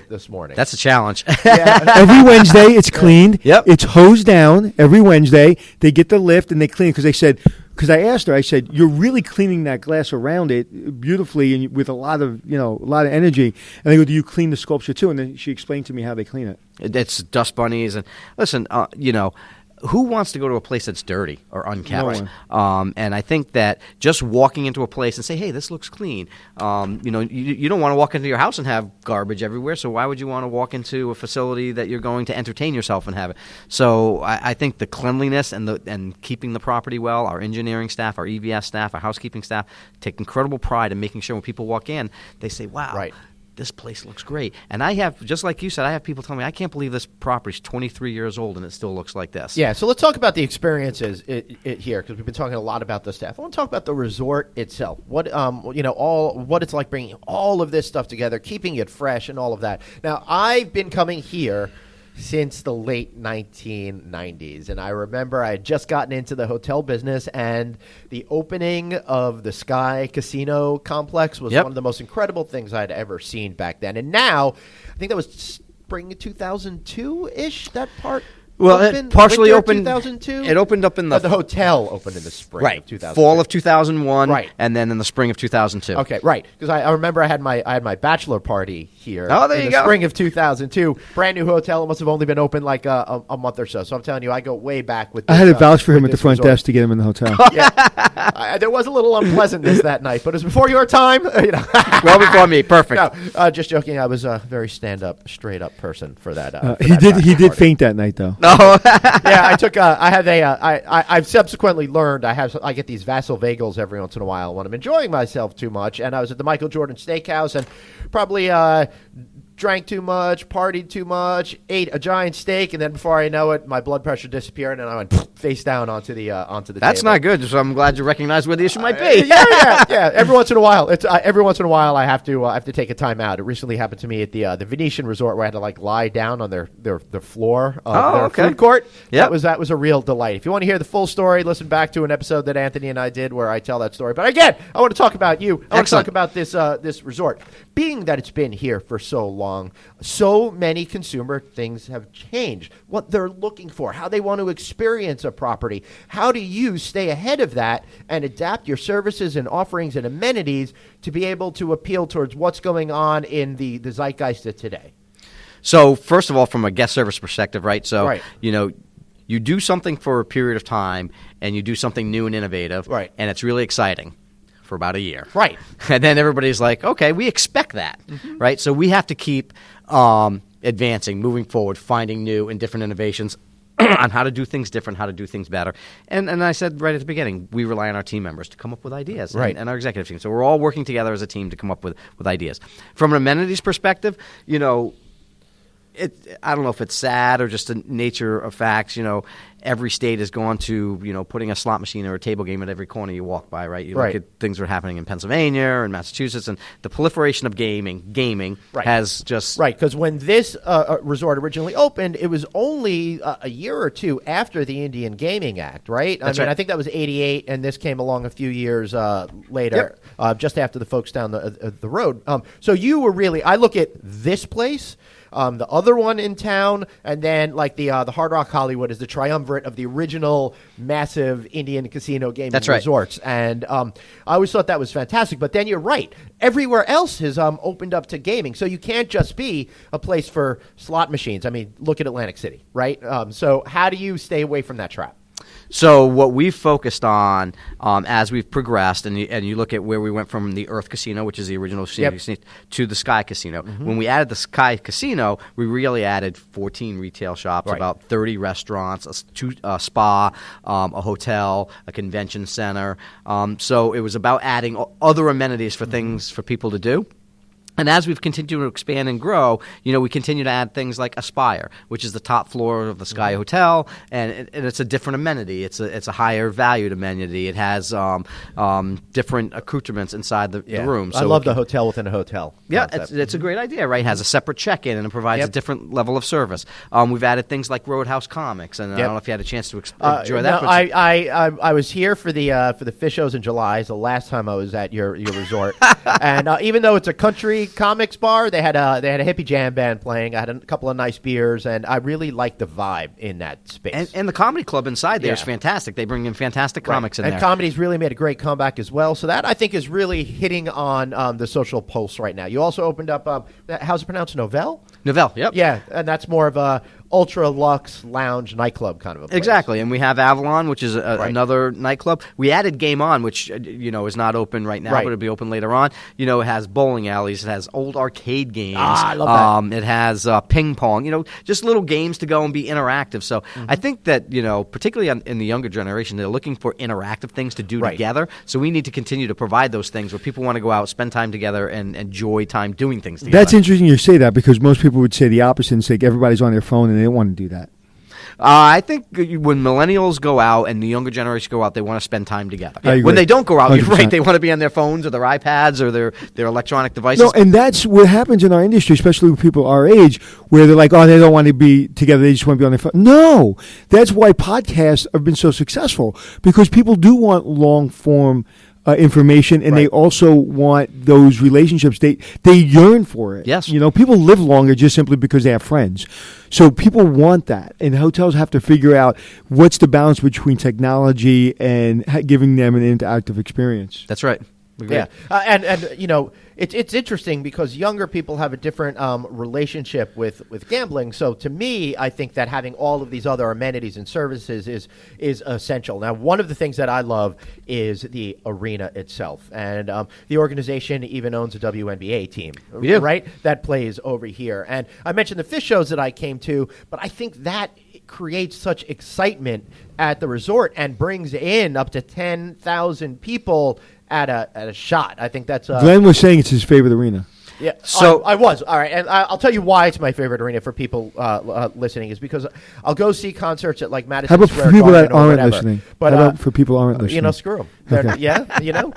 this morning. That's a challenge. Every Wednesday, it's cleaned. Yep. It's hosed down every Wednesday. They get the lift and they clean because they said, because I asked her, I said, you're really cleaning that glass around it beautifully and with a lot of energy. And they go, do you clean the sculpture too? And then she explained to me how they clean it. It's dust bunnies. And listen, who wants to go to a place that's dirty or unkept? No. And I think that just walking into a place and say, hey, this looks clean. You don't want to walk into your house and have garbage everywhere, so why would you want to walk into a facility that you're going to entertain yourself and have it? So I think the cleanliness and keeping the property well, our engineering staff, our EVS staff, our housekeeping staff take incredible pride in making sure when people walk in, they say, wow. Right. This place looks great. And I have, just like you said, I have people tell me, I can't believe this property's 23 years old and it still looks like this. Yeah, so let's talk about the experiences here because we've been talking a lot about the staff. I want to talk about the resort itself. What what it's like bringing all of this stuff together, keeping it fresh and all of that. Now, I've been coming here since the late 1990s. And I remember I had just gotten into the hotel business, and the opening of the Sky Casino complex was one of the most incredible things I'd ever seen back then. And now, I think that was spring 2002-ish, that part. Well, it partially opened. 2002. It opened up in the hotel opened in the spring of 2002. Fall of 2001, right, and then in the spring of 2002. Okay, right. Because I remember I had my bachelor party here. Oh, there you go. Spring of 2002, brand new hotel. It must have only been open like a month or so. So I'm telling you, I go way back with. This, I had to vouch for him at the front desk to get him in the hotel. Yeah, there was a little unpleasantness that night, but it was before your time. Well before me. Perfect. No, just joking. I was a very stand-up, straight-up person for that. He did faint that night though. No. Yeah, I've subsequently learned I get these vasovagals every once in a while when I'm enjoying myself too much, and I was at the Michael Jordan Steakhouse and probably drank too much, partied too much, ate a giant steak, and then before I know it, my blood pressure disappeared, and I went face down onto the That's table. not good. So I'm glad you recognize where the issue might be. Yeah. Every once in a while, I have to take a time out. It recently happened to me at the Venetian Resort where I had to lie down on their floor of their food court. Yep. That was a real delight. If you want to hear the full story, listen back to an episode that Anthony and I did where I tell that story. But again, I want to talk about you. I want to talk about this resort. Being that it's been here for so long, so many consumer things have changed. What they're looking for, how they want to experience a property. How do you stay ahead of that and adapt your services and offerings and amenities to be able to appeal towards what's going on in the zeitgeist of today? So first of all, from a guest service perspective, right? So, right. You do something for a period of time and you do something new and innovative, right, and it's really exciting for about a year. Right. And then everybody's like, okay, we expect that, right? So we have to keep advancing, moving forward, finding new and different innovations on how to do things different, how to do things better. And I said right at the beginning, we rely on our team members to come up with ideas, right, and our executive team. So we're all working together as a team to come up with ideas. From an amenities perspective, I don't know if it's sad or just the nature of facts. Every state has gone to, putting a slot machine or a table game at every corner you walk by, right? You look at things that are happening in Pennsylvania and Massachusetts, and the proliferation of gaming has just... Right, because when this resort originally opened, it was only a year or two after the Indian Gaming Act, right? That's I think that was 88, and this came along a few years later, just after the folks down the road. So you were really... I look at this place... the other one in town, and then the Hard Rock Hollywood is the triumvirate of the original massive Indian casino gaming resorts. And I always thought that was fantastic. But then you're right. Everywhere else has opened up to gaming. So you can't just be a place for slot machines. I mean, look at Atlantic City, right? So how do you stay away from that trap? So what we've focused on as we've progressed, and you look at where we went from the Earth Casino, which is the original casino, to the Sky Casino. When we added the Sky Casino, we really added 14 retail shops, about 30 restaurants, a spa, a hotel, a convention center. So it was about adding other amenities for things for people to do. And as we've continued to expand and grow, we continue to add things like Aspire, which is the top floor of the Sky Hotel, and it's a different amenity. It's a higher valued amenity. It has different accoutrements inside the room. So I love the hotel within a hotel. Yeah, it's a great idea, right? It has a separate check-in, and it provides a different level of service. We've added things like Roadhouse Comics, and I don't know if you had a chance to enjoy that. No, I was here for the fish shows in July. It's the last time I was at your resort, and even though it's a country comics bar, they had a hippie jam band playing. I had a couple of nice beers, and I really liked the vibe in that space. And the comedy club inside there is fantastic. They bring in fantastic comics in there. And comedy's really made a great comeback as well. So that, I think, is really hitting on the social pulse right now. You also opened up, how's it pronounced, Novell? Novell, yep. Yeah, and that's more of a ultra luxe lounge nightclub kind of a place. Exactly, and we have Avalon, which is another nightclub. We added Game On, which is not open right now, but it'll be open later on. It has bowling alleys, it has old arcade games. I love that. It has ping pong. Just little games to go and be interactive. So I think that particularly in the younger generation, they're looking for interactive things to do together. So we need to continue to provide those things where people want to go out, spend time together, and enjoy time doing things together. That's interesting you say that, because most people would say the opposite and say everybody's on their phone and they don't want to do that. I think when millennials go out and the younger generation go out, they want to spend time together. I agree. When they don't go out, 100%. you're right, they want to be on their phones or their iPads or their electronic devices. No, and that's what happens in our industry, especially with people our age, where they're like, they don't want to be together, they just want to be on their phone. No, that's why podcasts have been so successful, because people do want long-form information, and they also want those relationships. They yearn for it. Yes. People live longer just simply because they have friends. So people want that, and hotels have to figure out what's the balance between technology and giving them an interactive experience. That's right. Yeah, and it's interesting because younger people have a different relationship with gambling. So to me, I think that having all of these other amenities and services is essential. Now, one of the things that I love is the arena itself, and the organization even owns a WNBA team, right? That plays over here. And I mentioned the fish shows that I came to, but I think that creates such excitement at the resort and brings in up to 10,000 people at a shot. I think that's Glenn was saying it's his favorite arena. Yeah, so I was. All right, and I'll tell you why it's my favorite arena for people listening is because I'll go see concerts at like Madison How Square about for people Garden that aren't whatever. listening? But, How about for people who aren't listening? Screw them. Okay. Yeah,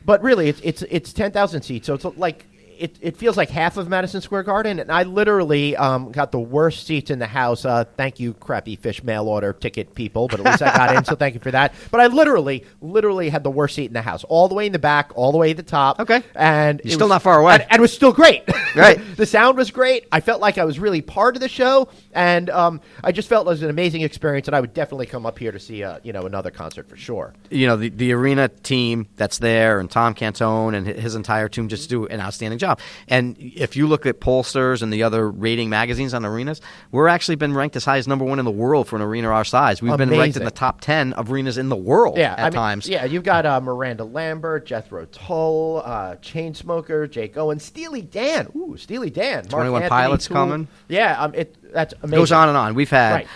but really, it's 10,000 seats, so it's like it feels like half of Madison Square Garden, and I literally got the worst seats in the house. Thank you, crappy fish mail order ticket people, but at least I got in, so thank you for that. But I literally had the worst seat in the house, all the way in the back, all the way at the top. Okay. And you're still not far away. And it was still great. Right. The sound was great. I felt like I was really part of the show, and I just felt it was an amazing experience, and I would definitely come up here to see another concert for sure. The arena team that's there, and Tom Cantone and his entire team just do an outstanding job. And if you look at pollsters and the other rating magazines on arenas, we're actually been ranked as high as number one in the world for an arena our size. We've been ranked in the top 10 of arenas in the world at times. Yeah, you've got Miranda Lambert, Jethro Tull, Chainsmoker, Jake Owen, Steely Dan. Ooh, Steely Dan. 21 Pilots coming. Yeah, that's amazing. It goes on and on. We've had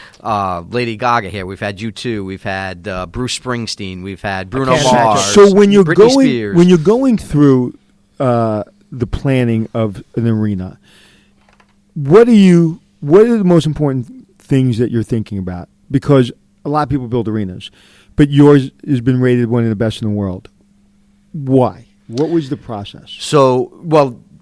Lady Gaga here. We've had U2. We've had Bruce Springsteen. We've had Bruno Mars. So when you're Britney going through the planning of an arena, what are the most important things that you're thinking about? Because a lot of people build arenas, but yours has been rated one of the best in the world. Why? What was the process?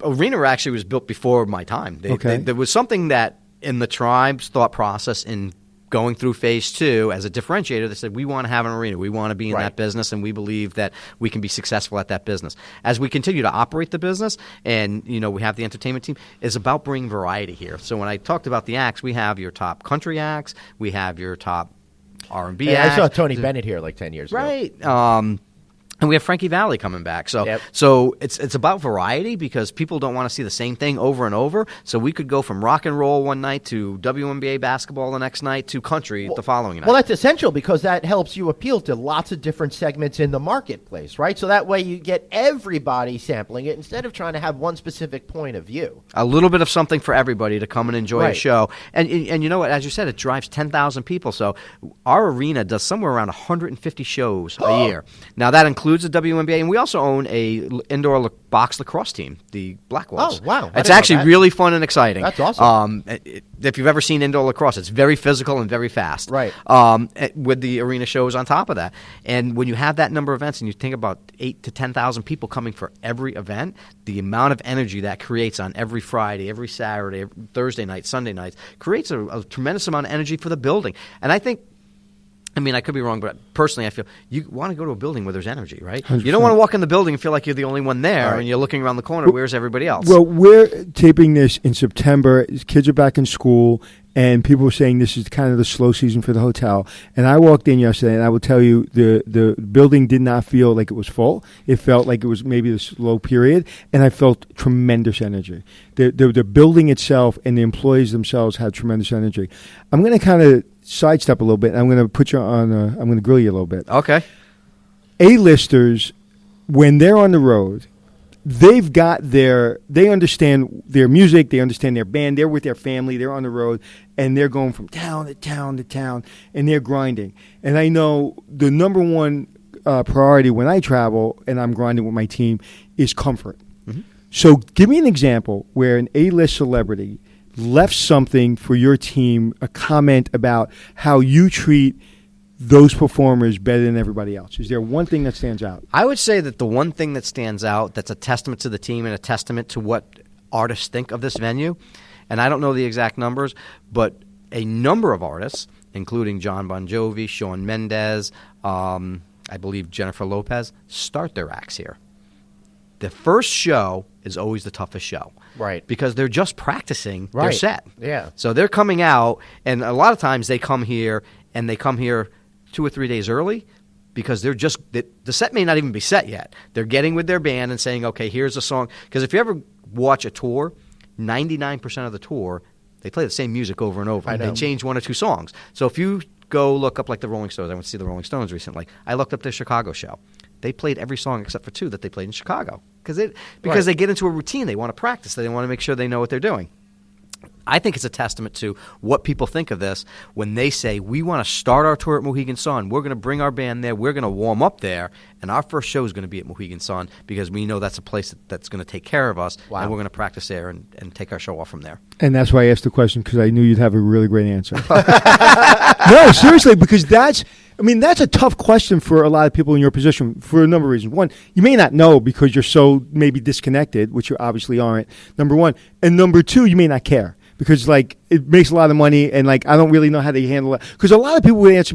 Arena actually was built before my time. There was something that in the tribe's thought process in going through phase 2 as a differentiator, they said, we want to have an arena. We want to be in that business, and we believe that we can be successful at that business. As we continue to operate the business, and we have the entertainment team, it's about bringing variety here. So when I talked about the acts, we have your top country acts, we have your top R&B acts. I saw Tony Bennett here like 10 years ago. Right. And we have Frankie Valli coming back. So it's about variety because people don't want to see the same thing over and over. So we could go from rock and roll one night to WNBA basketball the next night to country the following night. Well, that's essential because that helps you appeal to lots of different segments in the marketplace, right? So that way you get everybody sampling it instead of trying to have one specific point of view. A little bit of something for everybody to come and enjoy a show. And you know what? As you said, it drives 10,000 people. So our arena does somewhere around 150 shows a year. Now, that includes the WNBA, and we also own a indoor box lacrosse team, the Blackwells. Oh, wow. It's actually really fun and exciting. That's awesome. If you've ever seen indoor lacrosse, it's very physical and very fast. Right. With the arena shows on top of that. And when you have that number of events and you think about 8,000 to 10,000 people coming for every event, the amount of energy that creates on every Friday, every Saturday, every Thursday night, Sunday nights, creates a tremendous amount of energy for the building. And I think, I could be wrong, but personally I feel you want to go to a building where there's energy, right? 100%. You don't want to walk in the building and feel like you're the only one there and you're looking around the corner, where's everybody else? Well, we're taping this in September. Kids are back in school, and people were saying this is kind of the slow season for the hotel. And I walked in yesterday, and I will tell you the building did not feel like it was full. It felt like it was maybe the slow period, and I felt tremendous energy. The building itself and the employees themselves had tremendous energy. I'm going to kind of sidestep a little bit, and I'm going to put you on. I'm going to grill you a little bit. Okay. A-listers, when they're on the road, they understand their music, they understand their band, they're with their family, they're on the road, and they're going from town to town to town, and they're grinding. And I know the number one priority when I travel and I'm grinding with my team is comfort. Mm-hmm. So give me an example where an A-list celebrity left something for your team, a comment about how you treat those performers better than everybody else. Is there one thing that stands out? I would say that the one thing that stands out that's a testament to the team and a testament to what artists think of this venue, and I don't know the exact numbers, but a number of artists, including John Bon Jovi, Shawn Mendes, I believe Jennifer Lopez, start their acts here. The first show is always the toughest show. Right. Because they're just practicing their set. Yeah. So they're coming out, and a lot of times they come here 2 or 3 days early because they're just – the set may not even be set yet. They're getting with their band and saying, okay, here's a song. Because if you ever watch a tour, 99% of the tour, they play the same music over and over. I know. They change one or two songs. So if you go look up like the Rolling Stones – I went to see the Rolling Stones recently. I looked up their Chicago show. They played every song except for 2 that they played in Chicago because they get into a routine. They want to practice. They want to make sure they know what they're doing. I think it's a testament to what people think of this when they say, we want to start our tour at Mohegan Sun. We're going to bring our band there. We're going to warm up there. And our first show is going to be at Mohegan Sun because we know that's a place that's going to take care of us. Wow. And we're going to practice there and take our show off from there. And that's why I asked the question, because I knew you'd have a really great answer. No, seriously, because that's a tough question for a lot of people in your position for a number of reasons. One, you may not know because you're so maybe disconnected, which you obviously aren't, number one. And number two, you may not care. Because it makes a lot of money, and I don't really know how they handle it. Because a lot of people would answer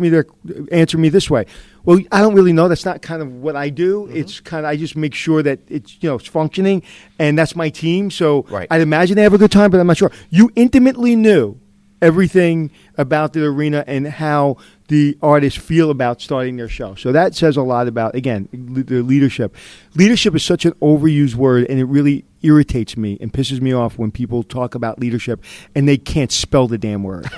me this way. Well, I don't really know. That's not kind of what I do. Mm-hmm. It's kind of I just make sure that it's functioning, and that's my team. So I'd imagine they have a good time, but I'm not sure. You intimately knew everything about the arena and how the artists feel about starting their show. So that says a lot about, again, the leadership. Leadership is such an overused word, and it really irritates me and pisses me off when people talk about leadership and they can't spell the damn word.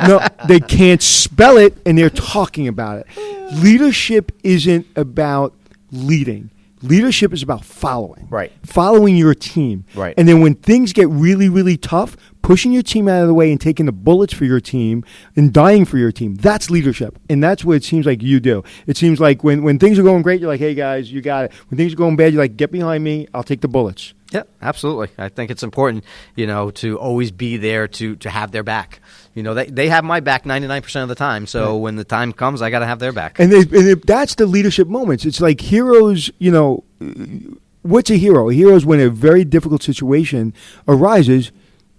No, they can't spell it, and they're talking about it. Leadership isn't about leading. Leadership is about following. Right. Following your team. Right. And then when things get really, really tough, pushing your team out of the way and taking the bullets for your team and dying for your team, that's leadership. And that's what it seems like you do. It seems like when things are going great, you're like, hey, guys, you got it. When things are going bad, you're like, get behind me. I'll take the bullets. Yeah, absolutely. I think it's important, to always be there to have their back. They have my back 99% of the time. So when the time comes, I got to have their back. And that's the leadership moments. It's like heroes, what's a hero? A hero is when a very difficult situation arises,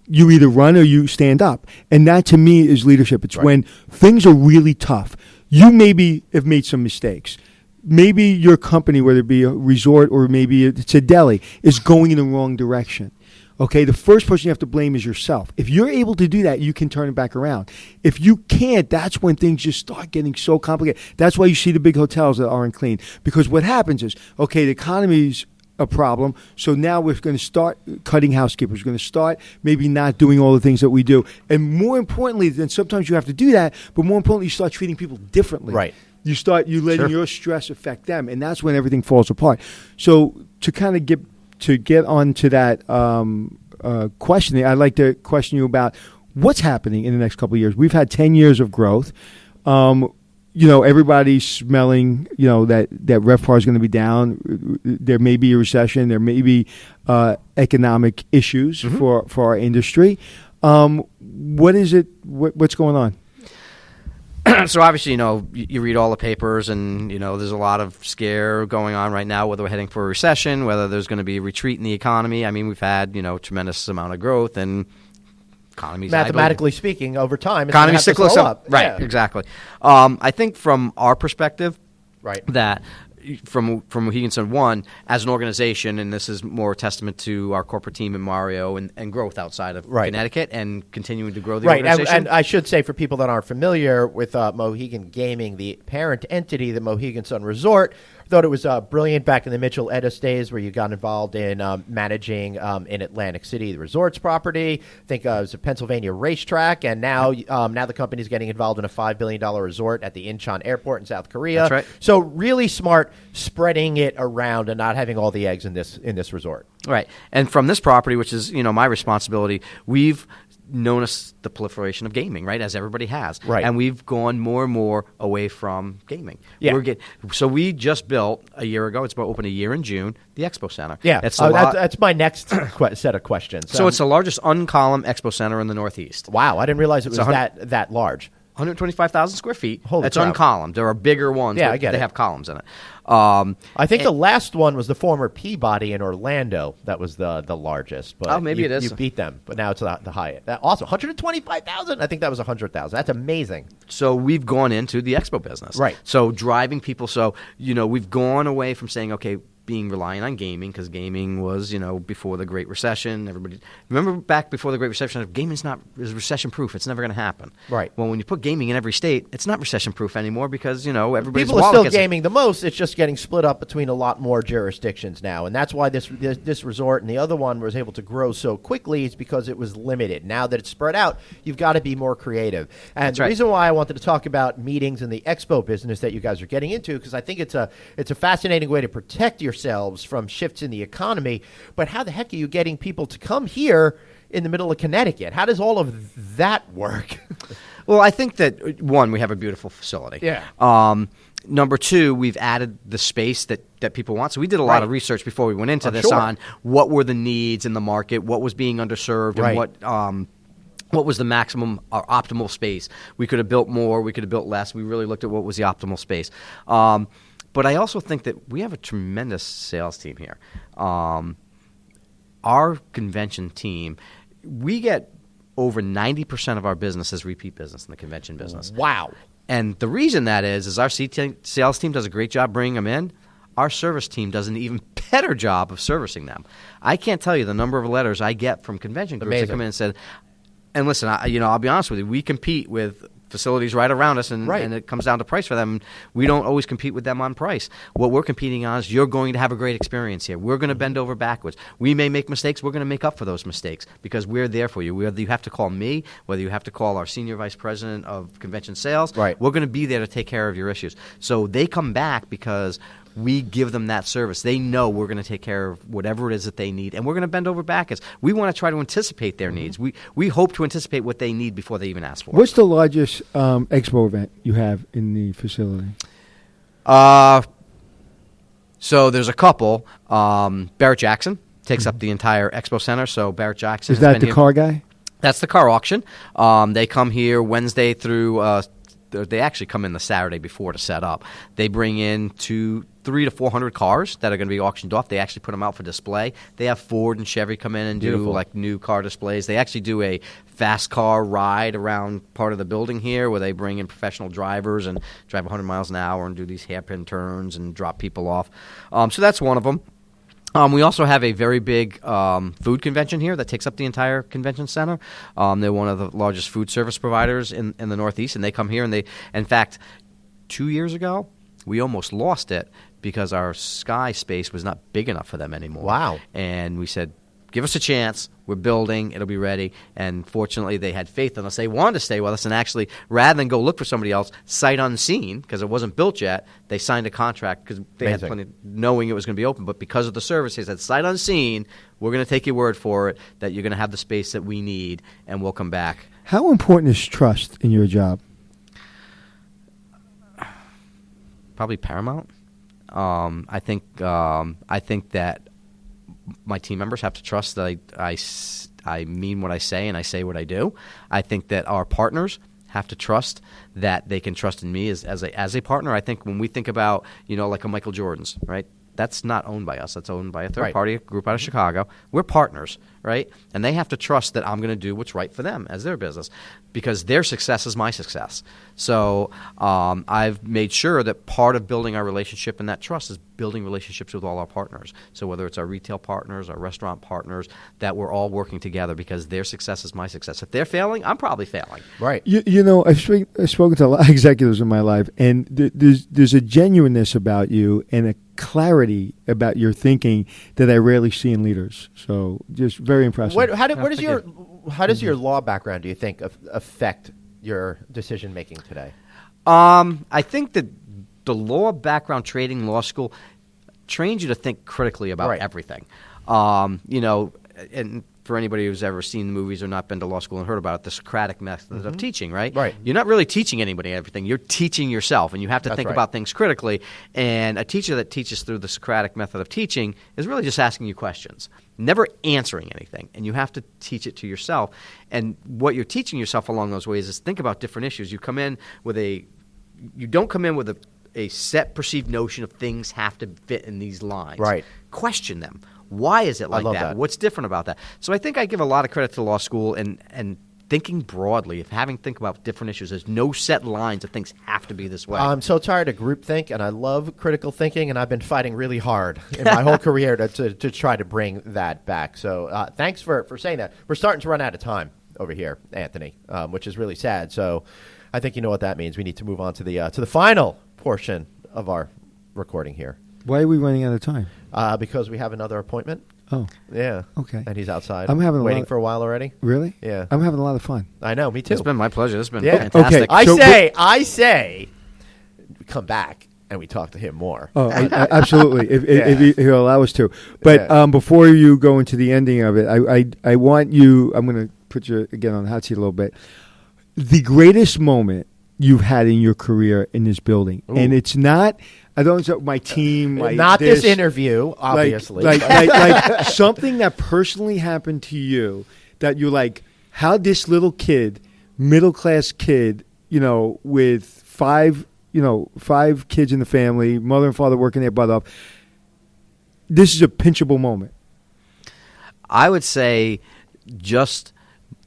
you either run or you stand up. And that, to me, is leadership. It's when things are really tough. You maybe have made some mistakes. Maybe your company, whether it be a resort or maybe it's a deli, is going in the wrong direction. Okay, the first person you have to blame is yourself. If you're able to do that, you can turn it back around. If you can't, that's when things just start getting so complicated. That's why you see the big hotels that aren't clean. Because what happens is, okay, the economy's a problem, so now we're going to start cutting housekeepers. We're going to start maybe not doing all the things that we do. And more importantly, then sometimes you have to do that, but more importantly, you start treating people differently. Right. You letting your stress affect them, and that's when everything falls apart. So to kind of get onto that questioning, I'd like to question you about what's happening in the next couple of years. We've had 10 years of growth. Everybody's smelling, that RevPAR is going to be down. There may be a recession. There may be economic issues for our industry. What is it? What's going on? So obviously, you read all the papers, and there's a lot of scare going on right now. Whether we're heading for a recession, whether there's going to be a retreat in the economy. I mean, we've had tremendous amount of growth, and economy's mathematically speaking, over time, it's economy's cyclical up. Right, Yeah. exactly. I think from our perspective, Right. that from Mohegan Sun, one, as an organization, and this is more a testament to our corporate team and Mario and growth outside of Connecticut and continuing to grow the organization. And I should say, for people that aren't familiar with Mohegan Gaming, the parent entity, the Mohegan Sun Resort, thought it was brilliant back in the Mitchell Edis days, where you got involved in managing in Atlantic City the resorts property. I think it was a Pennsylvania racetrack, and now the company's getting involved in a $5 billion resort at the Incheon Airport in South Korea. That's right. So really smart spreading it around and not having all the eggs in this resort. Right. And from this property, which is my responsibility, we've noticed the proliferation of gaming, right, as everybody has. Right. And we've gone more and more away from gaming. Yeah. So we just built a year ago, it's about open a year in June, the Expo Center. Yeah. That's my next set of questions. So it's the largest uncolumned Expo Center in the Northeast. Wow, I didn't realize it was that large. 125,000 square feet. Holy That's crap. uncolumned. There are bigger ones. Yeah, but I get they it. have columns in it. I think the last one was the former Peabody in Orlando. That was the largest. But maybe it is. You beat them, but now it's the Hyatt. Awesome. 125,000? I think that was 100,000. That's amazing. So we've gone into the expo business. Right. So driving people. So, we've gone away from saying, okay, being reliant on gaming, because gaming was, before the Great Recession. Everybody remember back before the Great Recession, gaming's not is recession proof. It's never going to happen. Right. Well, when you put gaming in every state, it's not recession proof anymore because everybody's People are wallet still gets gaming the most. It's just getting split up between a lot more jurisdictions now, and that's why this resort and the other one was able to grow so quickly. Is because it was limited. Now that it's spread out, you've got to be more creative. And That's the right. reason why I wanted to talk about meetings and the expo business that you guys are getting into, because I think it's a fascinating way to protect yourselves from shifts in the economy. But how the heck are you getting people to come here in the middle of Connecticut? How does all of that work? Well, I think that, one, we have a beautiful facility. Yeah. Number two, we've added the space that people want. So we did a lot of research before we went into this on what were the needs in the market, what was being underserved, and what was the maximum or optimal space. We could have built more, we could have built less. We really looked at what was the optimal space. But I also think that we have a tremendous sales team here. Our convention team, we get over 90% of our business as repeat business in the convention business. Wow. And the reason that is our sales team does a great job bringing them in. Our service team does an even better job of servicing them. I can't tell you the number of letters I get from convention groups that come in and said, and listen, I'll be honest with you, we compete with facilities right around us, and it comes down to price for them. We don't always compete with them on price. What we're competing on is you're going to have a great experience here. We're going to bend over backwards. We may make mistakes. We're going to make up for those mistakes because we're there for you. Whether you have to call me, whether you have to call our senior vice president of convention sales, we're going to be there to take care of your issues. So they come back because we give them that service. They know we're going to take care of whatever it is that they need, and we're going to bend over backwards. We want to try to anticipate their needs. We hope to anticipate what they need before they even ask for it. What's the largest expo event you have in the facility? So there's a couple. Barrett-Jackson takes up the entire expo center. So Barrett-Jackson is that the car guy? That's the car auction. They come here Wednesday through. They actually come in the Saturday before to set up. They bring in 300 to 400 cars that are going to be auctioned off. They actually put them out for display. They have Ford and Chevy come in and do like new car displays. They actually do a fast car ride around part of the building here where they bring in professional drivers and drive 100 miles an hour and do these hairpin turns and drop people off. So that's one of them. We also have a very big food convention here that takes up the entire convention center. They're one of the largest food service providers in the Northeast, and they come here. And in fact, 2 years ago, we almost lost it because our sky space was not big enough for them anymore. Wow. And we said, give us a chance. We're building. It'll be ready. And fortunately, they had faith in us. They wanted to stay with us. And actually, rather than go look for somebody else, sight unseen, because it wasn't built yet, they signed a contract because they had plenty knowing it was going to be open. But because of the service, they said, sight unseen, we're going to take your word for it that you're going to have the space that we need, and we'll come back. How important is trust in your job? Probably paramount. I think that my team members have to trust that I mean what I say and I say what I do. I think that our partners have to trust that they can trust in me as a partner. I think when we think about, like a Michael Jordan's, right? That's not owned by us. That's owned by a third party, a group out of Chicago. We're partners, right? And they have to trust that I'm going to do what's right for them as their business because their success is my success. So I've made sure that part of building our relationship and that trust is building relationships with all our partners. So whether it's our retail partners, our restaurant partners, that we're all working together because their success is my success. If they're failing, I'm probably failing. Right. I've spoken to a lot of executives in my life, and there's a genuineness about you and a clarity about your thinking that I rarely see in leaders. So just very impressive. How does your law background, do you think, affect your decision making today? I think that the law background, trading law school, trains you to think critically about everything. And for anybody who's ever seen the movies or not been to law school and heard about it, the Socratic method of teaching, right? Right. You're not really teaching anybody everything. You're teaching yourself, and you have to think about things critically. And a teacher that teaches through the Socratic method of teaching is really just asking you questions, never answering anything. And you have to teach it to yourself. And what you're teaching yourself along those ways is think about different issues. You don't come in with a set perceived notion of things have to fit in these lines. Right. Question them. Why is it like that? What's different about that? So I think I give a lot of credit to law school and thinking broadly, think about different issues. There's no set lines of things have to be this way. I'm so tired of groupthink, and I love critical thinking, and I've been fighting really hard in my whole career to try to bring that back. So thanks for saying that. We're starting to run out of time over here, Anthony, which is really sad. So I think you know what that means. We need to move on to the final portion of our recording here. Why are we running out of time? Because we have another appointment. Oh. Yeah. Okay. And he's outside. I'm waiting for a while already. Really? Yeah. I'm having a lot of fun. I know. Me too. It's been my pleasure. It's been Okay. fantastic. I say, come back and we talk to him more. Oh, absolutely. If he'll allow us to. But before you go into the ending of it, I want you. I'm going to put you again on the hot seat a little bit. The greatest moment you've had in your career in this building, and it's not. I don't know my team. This interview, obviously. Like something that personally happened to you that you're like, how this little kid, middle class kid, with five kids in the family, mother and father working their butt off. This is a pinchable moment. I would say just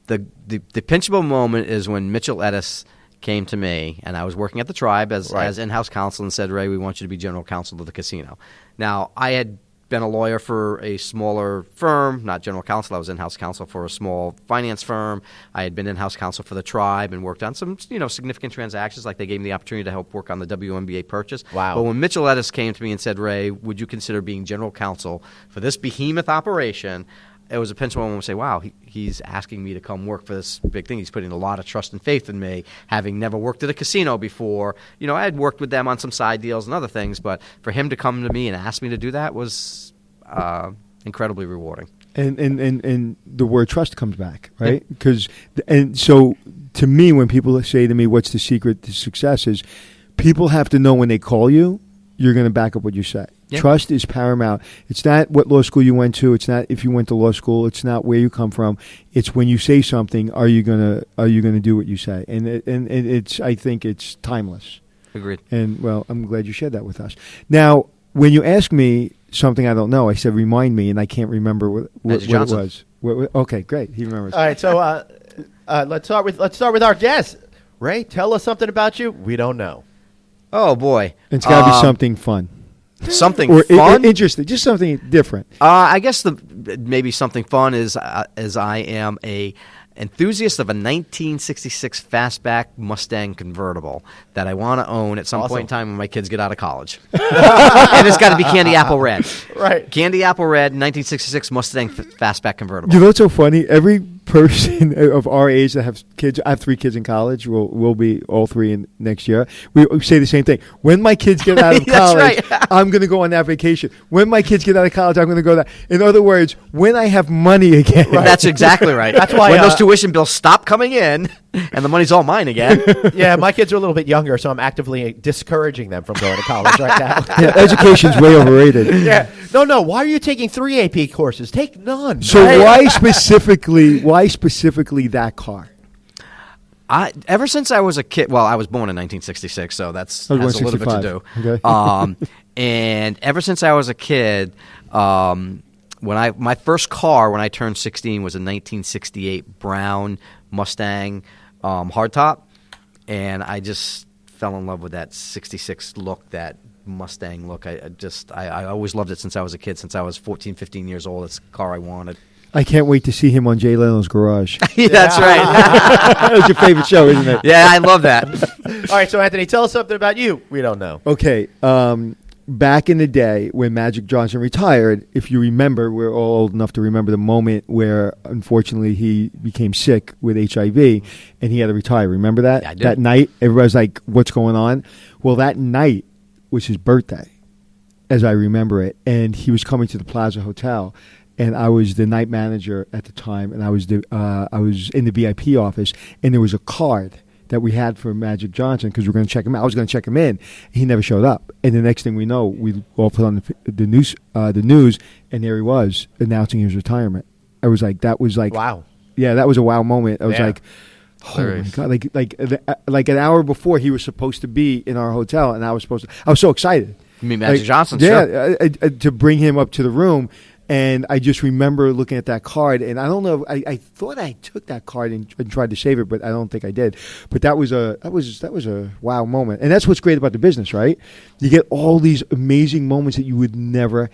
the pinchable moment is when Mitchell Edis came to me, and I was working at the Tribe as in-house counsel and said, Ray, we want you to be general counsel of the casino. Now, I had been a lawyer for a smaller firm, not general counsel. I was in-house counsel for a small finance firm. I had been in-house counsel for the Tribe and worked on some significant transactions, like they gave me the opportunity to help work on the WNBA purchase. Wow. But when Mitchell Edis came to me and said, Ray, would you consider being general counsel for this behemoth operation? It was a pinch moment to say, wow, he's asking me to come work for this big thing. He's putting a lot of trust and faith in me, having never worked at a casino before. I had worked with them on some side deals and other things, but for him to come to me and ask me to do that was incredibly rewarding. And the word trust comes back, right? So to me, when people say to me, what's the secret to success is people have to know when they call you, you're going to back up what you say. Yeah. Trust is paramount. It's not what law school you went to. It's not if you went to law school. It's not where you come from. It's when you say something, are you gonna do what you say? And it's I think it's timeless. Agreed. And well, I'm glad you shared that with us. Now, when you ask me something I don't know, I said remind me, and I can't remember what it was. Okay, great. He remembers. All right, so let's start with our guest. Ray, tell us something about you we don't know. Oh boy, it's got to be something fun. Something or fun? interesting, just something different. I guess maybe something fun is as I am a enthusiast of a 1966 fastback Mustang convertible that I want to own at some point in time when my kids get out of college. And it's got to be candy apple red. Right. Candy apple red, 1966 Mustang fastback convertible. You know what's so funny? Every person of our age that have kids, I have 3 kids in college. We'll be all 3 in next year. We say the same thing. When my kids get out of college, right. I'm going to go on that vacation. When my kids get out of college, I'm going to go that. In other words, when I have money again. Right. That's exactly right. That's why when those tuition bills stop coming in and the money's all mine again. Yeah, my kids are a little bit younger, so I'm actively discouraging them from going to college right now. Yeah, education's way overrated. Yeah. No. Why are you taking 3 AP courses? Take none. So why specifically that car? Ever since I was a kid, well, I was born in 1966, so that's has a little bit to do. Okay. And ever since I was a kid, my first car when I turned 16 was a 1968 brown Mustang hardtop, and I just fell in love with that 66 look, that Mustang look. I always loved it since I was a kid. Since I was 14, 15 years old, it's the car I wanted. I can't wait to see him on Jay Leno's Garage. Yeah, that's right. That's your favorite show, isn't it? Yeah, I love that. All right, so Anthony, tell us something about you we don't know. Okay. Back in the day when Magic Johnson retired, if you remember, we're all old enough to remember the moment where, unfortunately, he became sick with HIV and he had to retire. Remember that? Yeah, I do. That night, everybody's like, what's going on? Well, that night was his birthday, as I remember it, and he was coming to the Plaza Hotel. And I was the night manager at the time, and I was in the VIP office, and there was a card that we had for Magic Johnson because we were going to check him out. I was going to check him in. He never showed up, and the next thing we know, we all put on the news, and there he was announcing his retirement. I was like, that was like, wow, yeah, that was a wow moment. I was like, oh Hilarious. my god, like an hour before he was supposed to be in our hotel, and I was so excited. You mean Magic Johnson? Yeah, sure. To bring him up to the room. And I just remember looking at that card, and I don't know. I thought I took that card and tried to save it, but I don't think I did. But that was a wow moment, and that's what's great about the business, right? You get all these amazing moments that you would never,